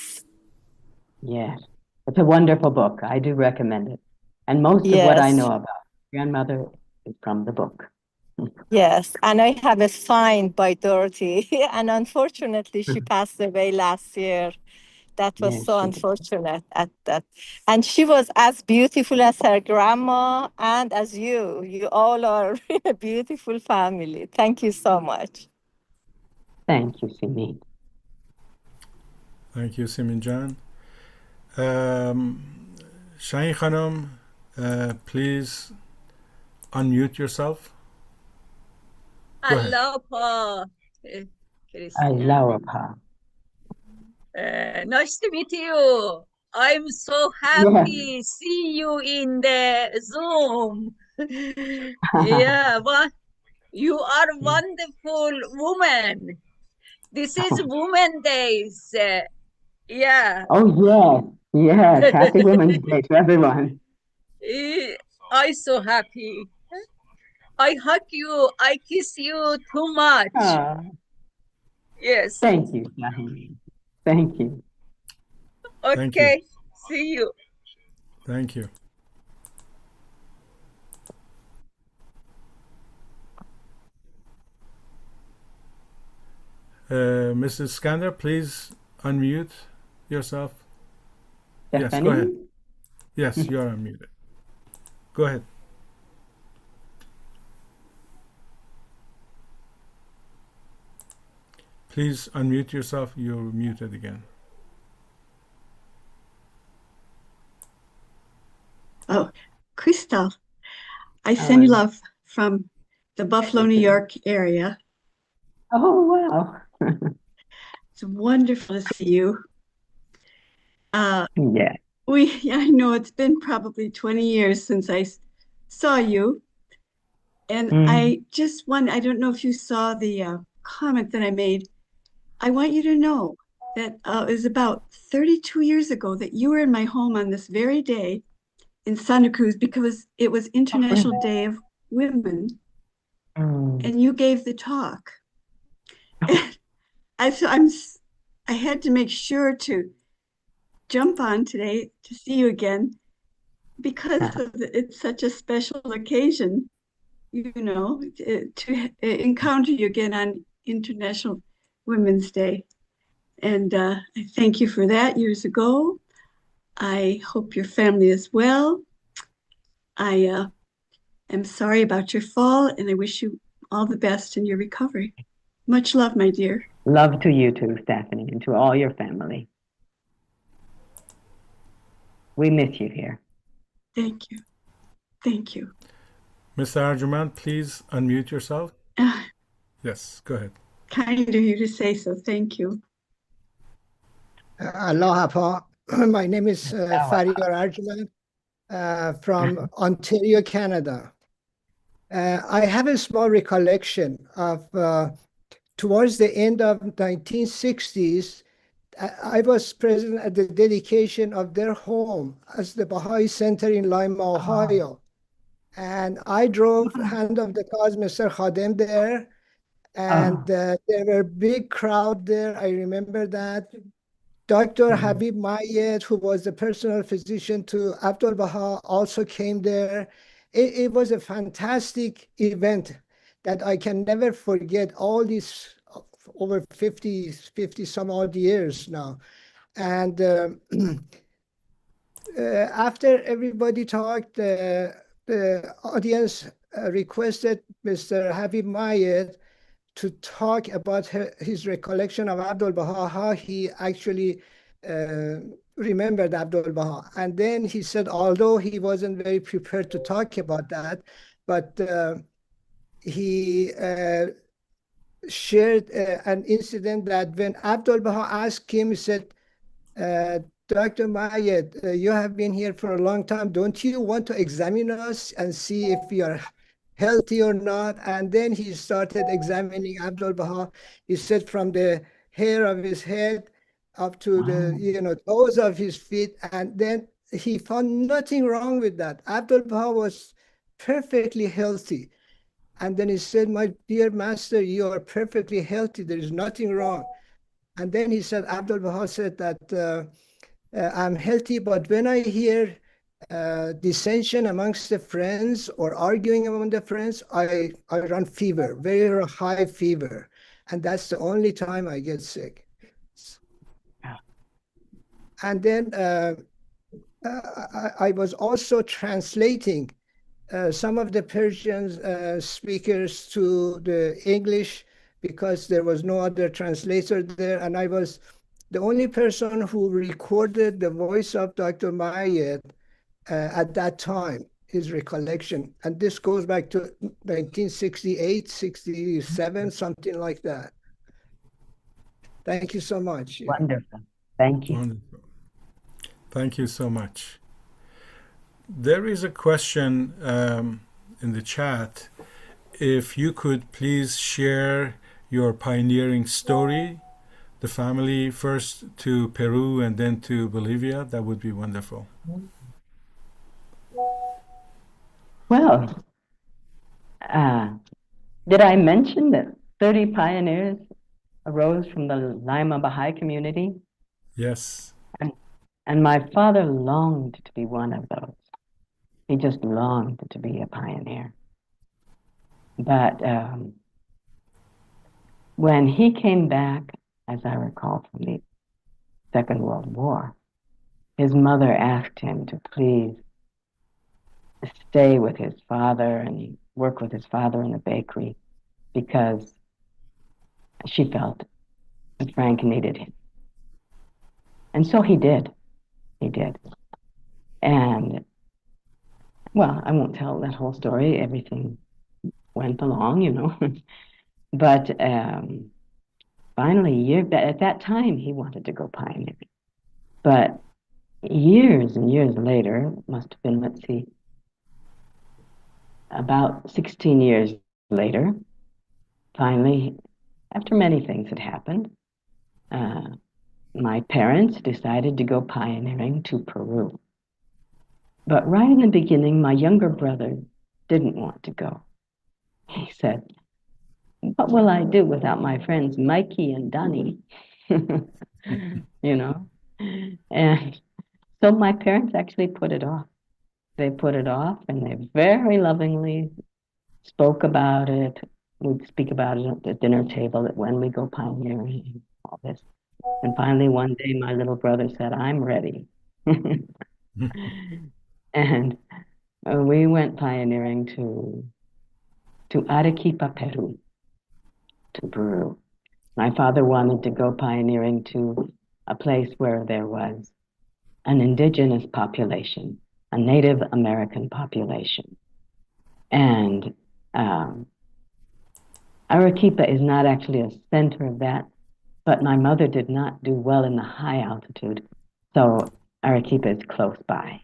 Yes. It's a wonderful book. I do recommend it. And most of what I
Yes.
know about grandmother is from the book.
Yes, and I have a sign by Dorothy, and unfortunately, she passed away last year. That was
Yes,
so
she did.
unfortunate at that. And she was as beautiful as her grandma and as you. You all are a beautiful family. Thank you so much.
Thank you, Simin.
Thank you, Simin John. Shoaie Khanum, please unmute yourself. Go ahead.
Allah pa, Christian.
Allah Pa.
Nice to meet you. I'm so happy see you in the Zoom. Yeah, but you are wonderful woman. This is Women Days. Yeah.
Oh, yes. Yes. Happy Women's Day to everyone.
I so happy. I hug you. I kiss you too much.
Ah,
Yes.
thank you, Shahin. Thank you.
Thank you.
Okay. See you.
Thank you. Mrs. Skander, please unmute yourself. Yes, go ahead.
Stephanie?
Yes, you are unmuted. Go ahead. Please unmute yourself. You're muted again.
Oh, Crystal, I send you
Oh,
love from the Buffalo, New York area.
oh, wow.
It's wonderful to see you.
Yeah.
I know it's been probably 20 years since I saw you. And I don't know if you saw the comment that I made. I want you to know that it was about 32 years ago that you were in my home on this very day in Santa Cruz because it was International Day of Women. And you gave the talk. And I had to make sure to jump on today to see you again because it's such a special occasion, to encounter you again on International Women's Day. And I thank you for that years ago. I hope your family is well. I am sorry about your fall, and I wish you all the best in your recovery. Much love, my dear.
Love to you too, Stephanie, and to all your family. We miss you here.
Thank you. Thank you.
Mr. Arjuman, please unmute yourself. Yes, go ahead.
Kind of you to say so. Thank you.
Aloha, Pa. My name is Fario Arjuman. from Ontario, Canada. I have a small recollection of towards the end of 1960s, I was present at the dedication of their home as the Baha'i Center in Lima, Ohio. And I drove hand of the cause, Mr. Khadem there, and there were big crowd there. I remember that. Dr. Habib Mayed, who was the personal physician to Abdul Baha, also came there. It was a fantastic event that I can never forget all these over 50 some odd years now. And after everybody talked, the audience requested Mr. Habib Mayed to talk about his recollection of Abdul Baha, how he actually remembered Abdul Baha. And then he said, although he wasn't very prepared to talk about that, but he shared an incident that when Abdul Baha asked him, he said, Dr. Mayed, you have been here for a long time. Don't you want to examine us and see if we are healthy or not? And then he started examining Abdul Baha. He said from the hair of his head up to the toes of his feet, and then he found nothing wrong with that. Abdul Baha was perfectly healthy. And then he said, my dear master, you are perfectly healthy. There is nothing wrong. And then he said, Abdul Baha said that I'm healthy, but when I hear dissension amongst the friends or arguing among the friends, I run fever, very high fever. And that's the only time I get sick. And then I was also translating some of the Persian speakers to the English because there was no other translator there. And I was the only person who recorded the voice of Dr. Mayed at that time, his recollection. And this goes back to 1968, 67, something like that. Thank you so much.
Wonderful. Thank you.
Wonderful. Thank you so much. There is a question in the chat. If you could please share your pioneering story, the family first to Peru and then to Bolivia, that would be wonderful.
Well, did I mention that 30 pioneers arose from the Lima Baha'i community?
Yes.
And my father longed to be one of those. He just longed to be a pioneer. But when he came back, as I recall, from the Second World War, his mother asked him to please stay with his father and work with his father in the bakery because she felt that Frank needed him. And so he did. He did. And, well, I won't tell that whole story. Everything went along, But finally, at that time, he wanted to go pioneering. But years and years later, must have been, let's see, about 16 years later, finally, after many things had happened, my parents decided to go pioneering to Peru. But right in the beginning, my younger brother didn't want to go. He said, what will I do without my friends Mikey and Donnie? And so my parents actually put it off. They put it off, and they very lovingly spoke about it. We'd speak about it at the dinner table, that when we go pioneering, all this. And finally, one day, my little brother said, I'm ready. And we went pioneering to Arequipa, Peru, to Peru. My father wanted to go pioneering to a place where there was an indigenous population, a Native American population. And Arequipa is not actually a center of that, but my mother did not do well in the high altitude, so Arequipa is close by.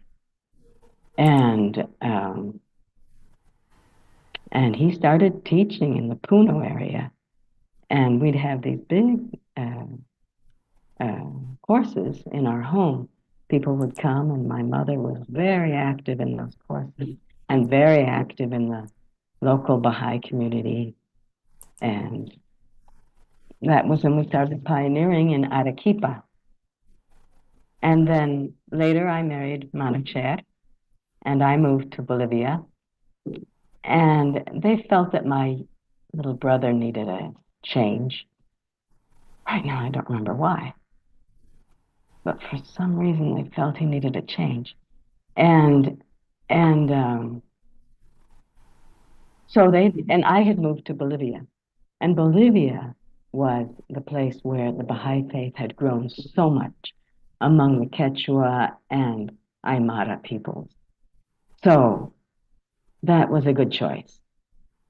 And he started teaching in the Puno area. And we'd have these big courses in our home. People would come, and my mother was very active in those courses and very active in the local Baha'i community. And that was when we started pioneering in Arequipa. And then later I married Manacher, and I moved to Bolivia. And they felt that my little brother needed a change. Right now, I don't remember why. But for some reason, they felt he needed a change. And so I had moved to Bolivia. And Bolivia was the place where the Baha'i faith had grown so much among the Quechua and Aymara peoples. So that was a good choice.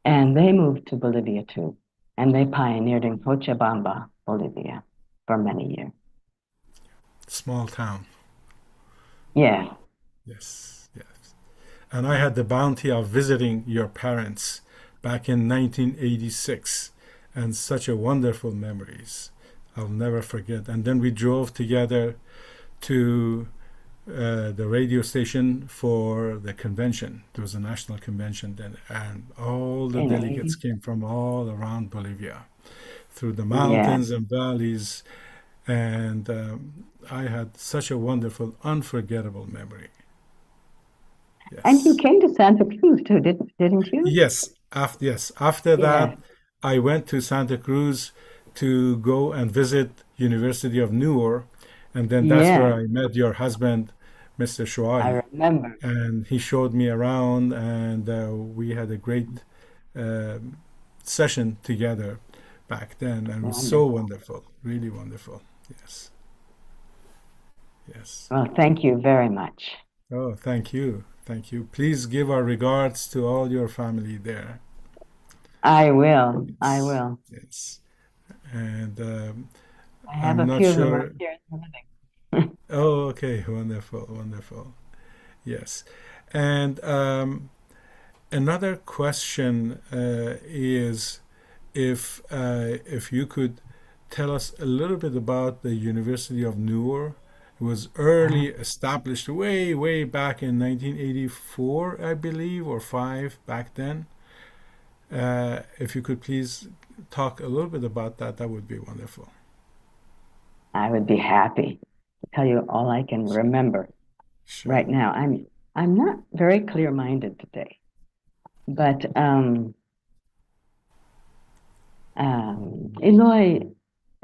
And they moved to Bolivia too. And they pioneered in Cochabamba, Bolivia, for many years.
Small town.
Yeah.
Yes, yes. And I had the bounty of visiting your parents back in 1986, and such a wonderful memories. I'll never forget. And then we drove together to the radio station for the convention. There was a national convention then, and all the delegates came from all around Bolivia, through the mountains and valleys, and I had such a wonderful, unforgettable memory. Yes.
And you came to Santa Cruz too, didn't you?
Yes. After that, I went to Santa Cruz to go and visit University of Newark, and then that's where I met your husband, Mr. Shoaie.
I remember.
And he showed me around, and we had a great session together back then, and it was so wonderful, really wonderful. Yes. Yes.
Well, thank you very much.
Oh, thank you. Thank you. Please give our regards to all your family there.
I will.
Yes.
I will.
Yes. And
I have
I'm
a
not
few who
sure.
are here living.
Oh, okay. Wonderful, wonderful. Yes. And another question is if you could tell us a little bit about the University of Newark. It was early established way back in 1984, I believe, or 5 back then. If you could please talk a little bit about that, that would be wonderful.
I would be happy to tell you all I can remember.
Sure.
Right now. I'm not very clear-minded today, but Eloy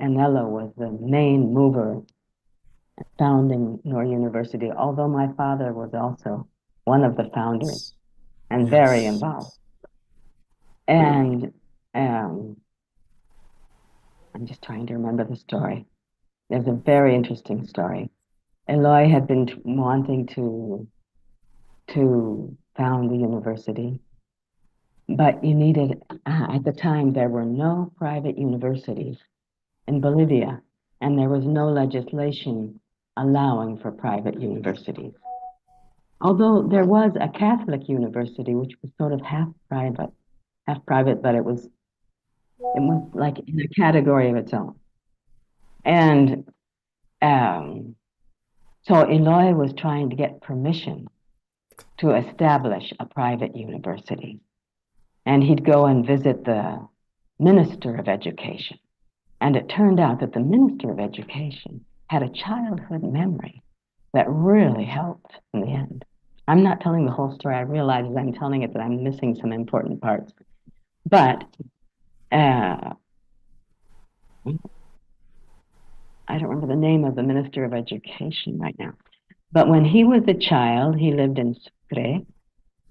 Anello was the main mover founding Newark University, although my father was also one of the founders and very involved. And I'm just trying to remember the story. There's a very interesting story. Eloy had been wanting to found the university, but you needed, at the time, there were no private universities in Bolivia, and there was no legislation allowing for private universities. Although there was a Catholic university, which was sort of half private, but it was like in a category of its own. And so Eloy was trying to get permission to establish a private university. And he'd go and visit the Minister of Education. And it turned out that the Minister of Education had a childhood memory that really helped in the end. I'm not telling the whole story. I realize as I'm telling it that I'm missing some important parts. But I don't remember the name of the Minister of Education right now. But when he was a child, he lived in Sucre.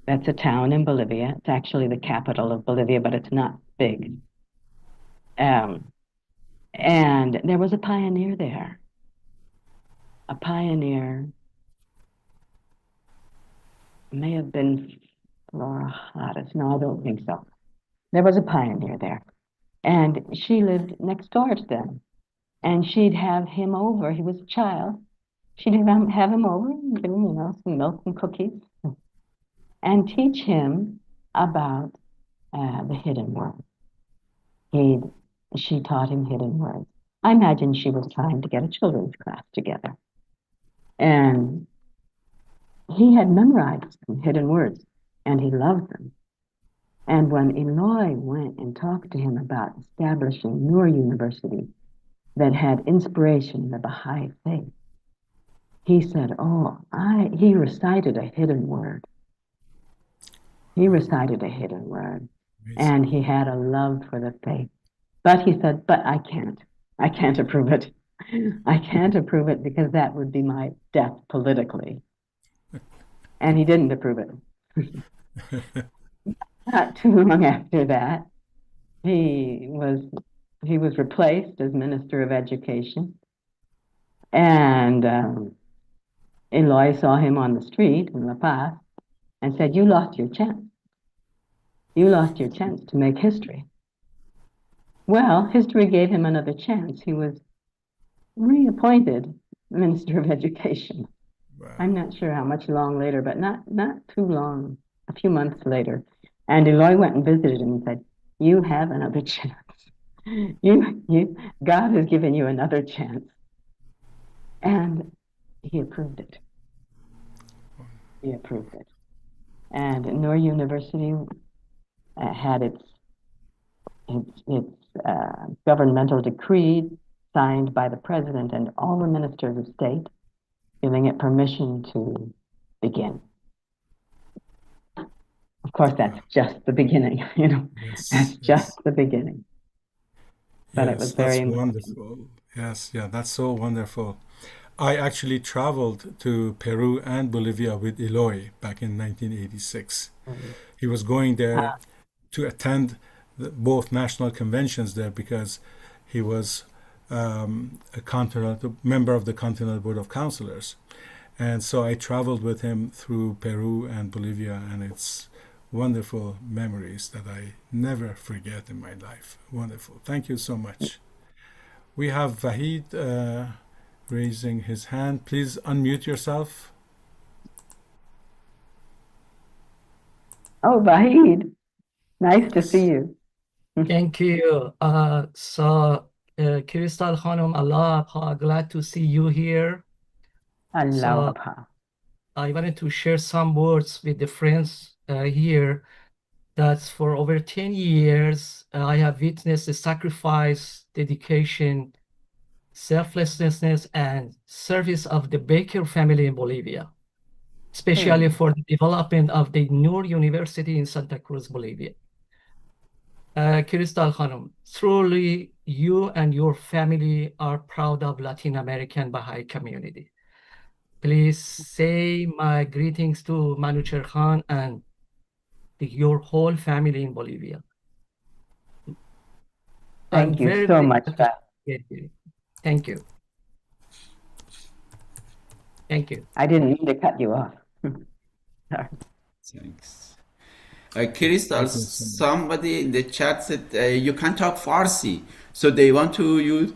That's a town in Bolivia. It's actually the capital of Bolivia, but it's not big. And there was a pioneer there. A pioneer may have been Flora Hottis. No, I don't think so. There was a pioneer there. And she lived next door to them. And she'd have him over. He was a child. she'd have him over and give him, some milk and cookies and teach him about the hidden word. She taught him hidden words. I imagine she was trying to get a children's class together. And he had memorized some hidden words, and he loved them. And when Eloy went and talked to him about establishing Noor University that had inspiration in the Baha'i faith, he said, he recited a hidden word. He recited a hidden word. And he had a love for the faith. But he said, but I can't approve it. I can't approve it because that would be my death politically. And he didn't approve it. Not too long after that, he was replaced as Minister of Education. And Eloy saw him on the street in La Paz and said, you lost your chance. You lost your chance to make history. Well, history gave him another chance. He was reappointed Minister of Education. Wow. I'm not sure how much long later, but not too long, a few months later. And Eloy went and visited him and said, you have another chance. God has given you another chance. And he approved it. He approved it. And Noor University had its governmental decree signed by the president and all the ministers of state, giving it permission to begin. Of course, that's just the beginning, that's just the beginning. But
yes,
it was very
wonderful. Yes, yeah, that's so wonderful. I actually traveled to Peru and Bolivia with Eloy back in 1986. Mm-hmm. He was going there to attend both national conventions there because he was a member of the Continental Board of Counselors. And so I traveled with him through Peru and Bolivia, and it's wonderful memories that I never forget in my life. Wonderful. Thank you so much. We have Vahid raising his hand. Please unmute yourself.
Oh, Vahid. Nice to see you.
Thank you. Crystal Khanum, Allah Abha, glad to see you here.
Allah Abha.
I wanted to share some words with the friends here that for over 10 years, I have witnessed the sacrifice, dedication, selflessness, and service of the Baker family in Bolivia, especially for the development of the Noor University in Santa Cruz, Bolivia. Crystal Khanum, truly you and your family are proud of Latin American Baha'i community. Please say my greetings to Manucher Khan and your whole family in Bolivia.
Thank you so much.
Thank you. Thank you.
I didn't mean to cut you off. Sorry.
Thanks. Crystal, somebody in the chat said you can talk Farsi, so they want to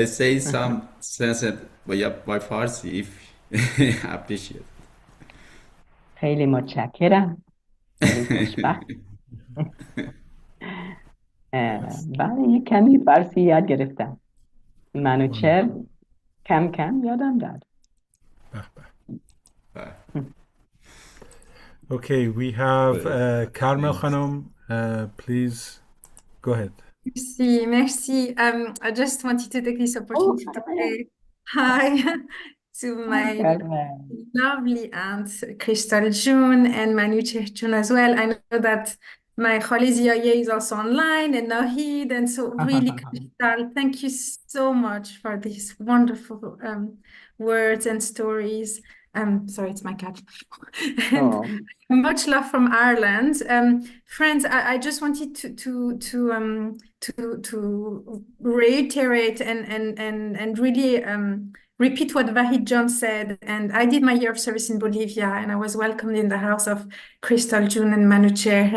say some sense by Farsi if appreciate.
خیلی متشکرم. خیلی خوشبخت. بله یک کمی فارسی یاد گرفتم. منوچهر کم کم یادم داد.
Okay, we have Carmel Khanum. Please go ahead.
Merci. I just wanted to take this opportunity to say hi to my lovely aunt Crystal June and Manucher June as well. I know that my Khali Ziyaye is also online and Nahid, and so really Crystal, thank you so much for these wonderful words and stories. Sorry, it's my cat. And much love from Ireland. Friends, I just wanted to reiterate and really repeat what Vahid John said. And I did my year of service in Bolivia, and I was welcomed in the house of Crystal June and Manucher.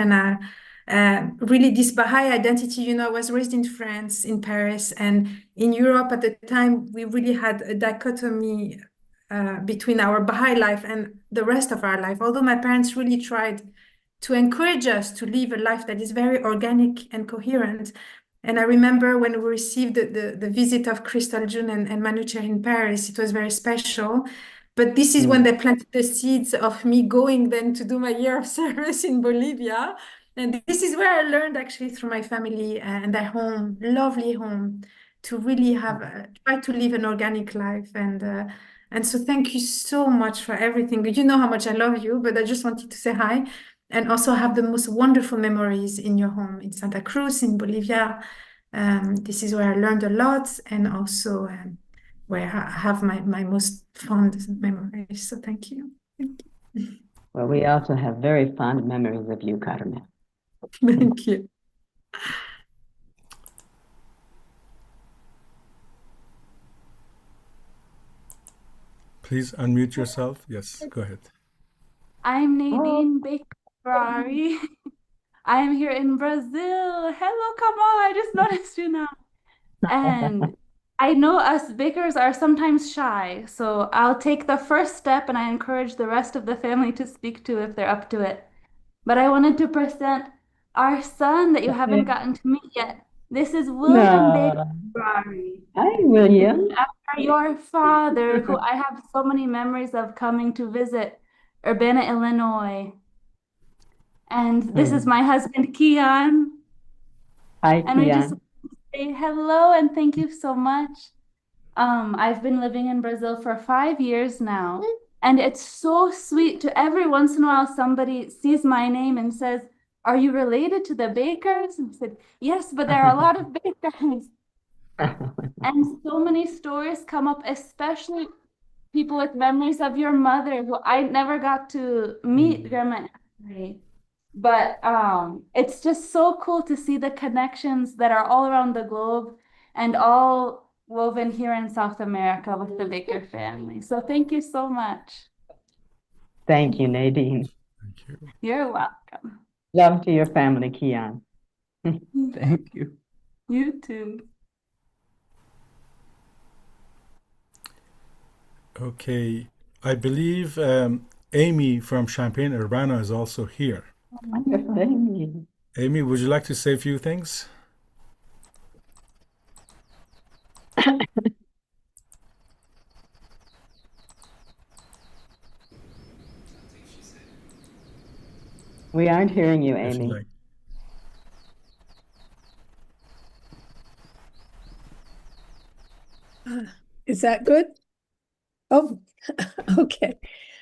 And really this Baha'i identity, I was raised in France, in Paris, and in Europe at the time, we really had a dichotomy between our Baha'i life and the rest of our life. Although my parents really tried to encourage us to live a life that is very organic and coherent. And I remember when we received the visit of Crystal June and Manucher in Paris, it was very special. But this is when they planted the seeds of me going then to do my year of service in Bolivia. And this is where I learned actually through my family and their home, lovely home, to really have try to live an organic life. And so thank you so much for everything. You know how much I love you, but I just wanted to say hi and also have the most wonderful memories in your home in Santa Cruz, in Bolivia. This is where I learned a lot and also where I have my most fond memories. So thank you. Thank you.
Well, we also have very fond memories of you, Carmen.
Thank you.
Please unmute yourself. Yes, go ahead.
I'm Nadine Baker. I am here in Brazil. Hello, Kamal. I just noticed you now. And I know us Bakers are sometimes shy, so I'll take the first step and I encourage the rest of the family to speak to if they're up to it. But I wanted to present our son that you haven't gotten to meet yet. This is William Baker.
Hi, William.
After your father, who I have so many memories of coming to visit Urbana, Illinois. And this is my husband, Kian.
Hi,
And I just
Kian.
say hello and thank you so much. I've been living in Brazil for 5 years now, and it's so sweet to every once in a while somebody sees my name and says, "Are you related to the Bakers?" And I said, "Yes, but there are a lot of Bakers." And so many stories come up, especially people with memories of your mother, who I never got to meet, Grandma Anne. But it's just so cool to see the connections that are all around the globe and all woven here in South America with the Baker family. So thank you so much.
Thank you, Nadine.
Thank you.
You're welcome.
Love to your family, Kian.
Thank you. You too.
Okay, I believe Amy from Champaign-Urbana is also here.
Wonderful, Amy.
Amy, would you like to say a few things?
We aren't hearing you,
If you
Amy.
like.
Is that good? Oh, okay.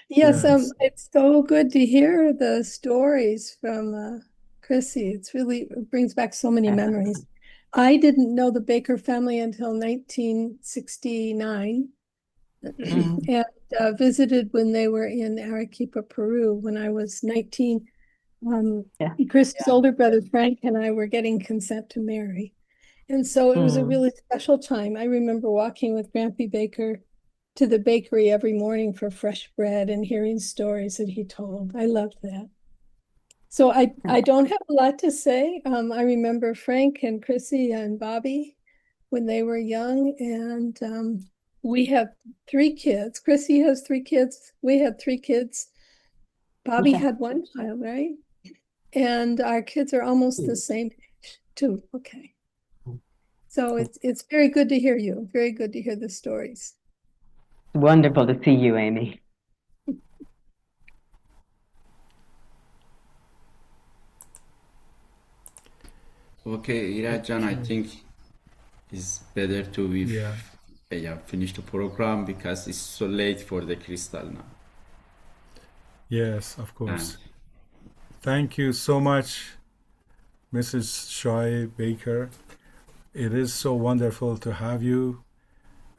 Yes,
Yes.
it's so good to hear the stories from Chrissy. It brings back so many memories. I didn't know the Baker family until 1969 and visited when they were in Arequipa, Peru, when I was 19. Chrissy's older brother, Frank, and I were getting consent to marry. And so it was a really special time. I remember walking with Grampy Baker to the bakery every morning for fresh bread and hearing stories that he told. I loved that. So I don't have a lot to say. I remember Frank and Chrissy and Bobby when they were young, and we have 3 kids. Chrissy has 3 kids. We had 3 kids. Bobby had 1 child, right? And our kids are almost the same age, too. Okay. So it's very good to hear you. Very good to hear the stories.
Wonderful to see you, Amy.
Okay, Irajan, I think it's better to finish the program because it's so late for the crystal now.
Yes, of course. Thank you so much, Mrs. Shoaie Baker. It is so wonderful to have you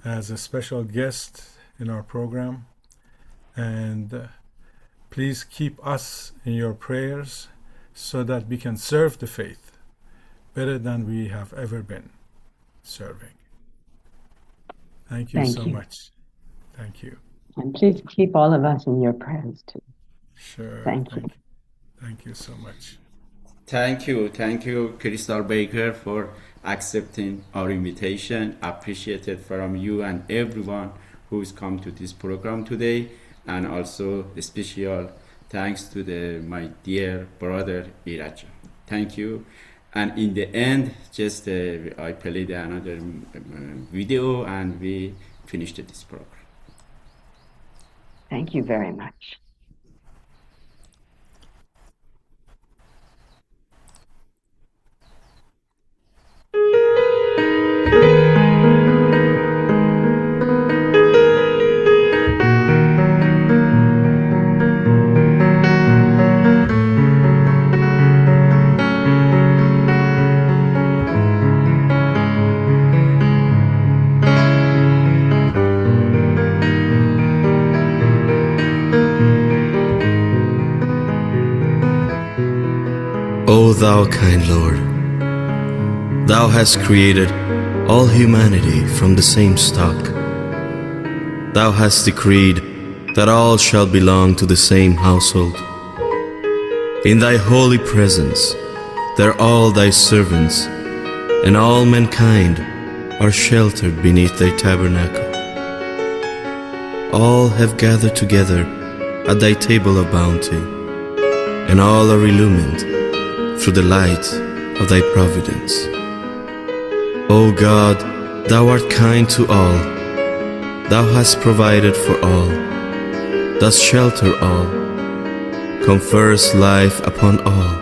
as a special guest in our program. And please keep us in your prayers so that we can serve the faith better than we have ever been serving. Thank you so much. Thank you.
And please keep all of us in your prayers too.
Sure.
Thank you.
Thank you so much.
Thank you, Crystal Baker, for accepting our invitation. Appreciate it from you and everyone who's come to this program today, and also a special thanks to my dear brother Iraj. Thank you. And in the end, just I played another video and we finished this program.
Thank you very much.
O thou kind Lord, thou hast created all humanity from the same stock. Thou hast decreed that all shall belong to the same household. In thy holy presence, they're all thy servants, and all mankind are sheltered beneath thy tabernacle. All have gathered together at thy table of bounty, and all are illumined through the light of thy providence. O God, thou art kind to all, thou hast provided for all, dost shelter all, conferrest life upon all.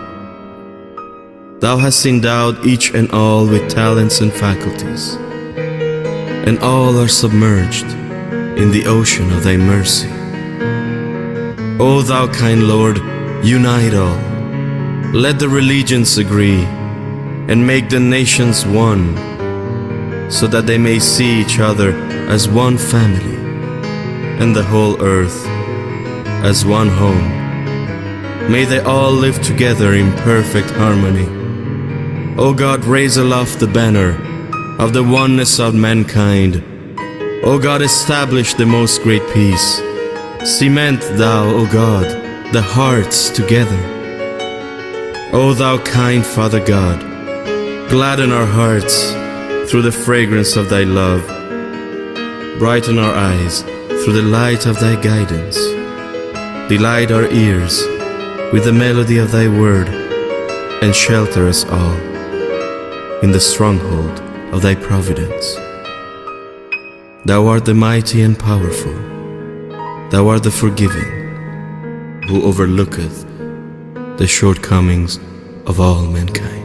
Thou hast endowed each and all with talents and faculties, and all are submerged in the ocean of thy mercy. O thou kind Lord, unite all, let the religions agree, and make the nations one, so that they may see each other as one family, and the whole earth as one home. May they all live together in perfect harmony. O God, raise aloft the banner of the oneness of mankind. O God, establish the most great peace. Cement thou, O God, the hearts together. O thou kind Father God, gladden our hearts through the fragrance of thy love. Brighten our eyes through the light of thy guidance. Delight our ears with the melody of thy word, and shelter us all in the stronghold of thy providence. Thou art the mighty and powerful. Thou art the forgiving, who overlooketh the shortcomings of all mankind.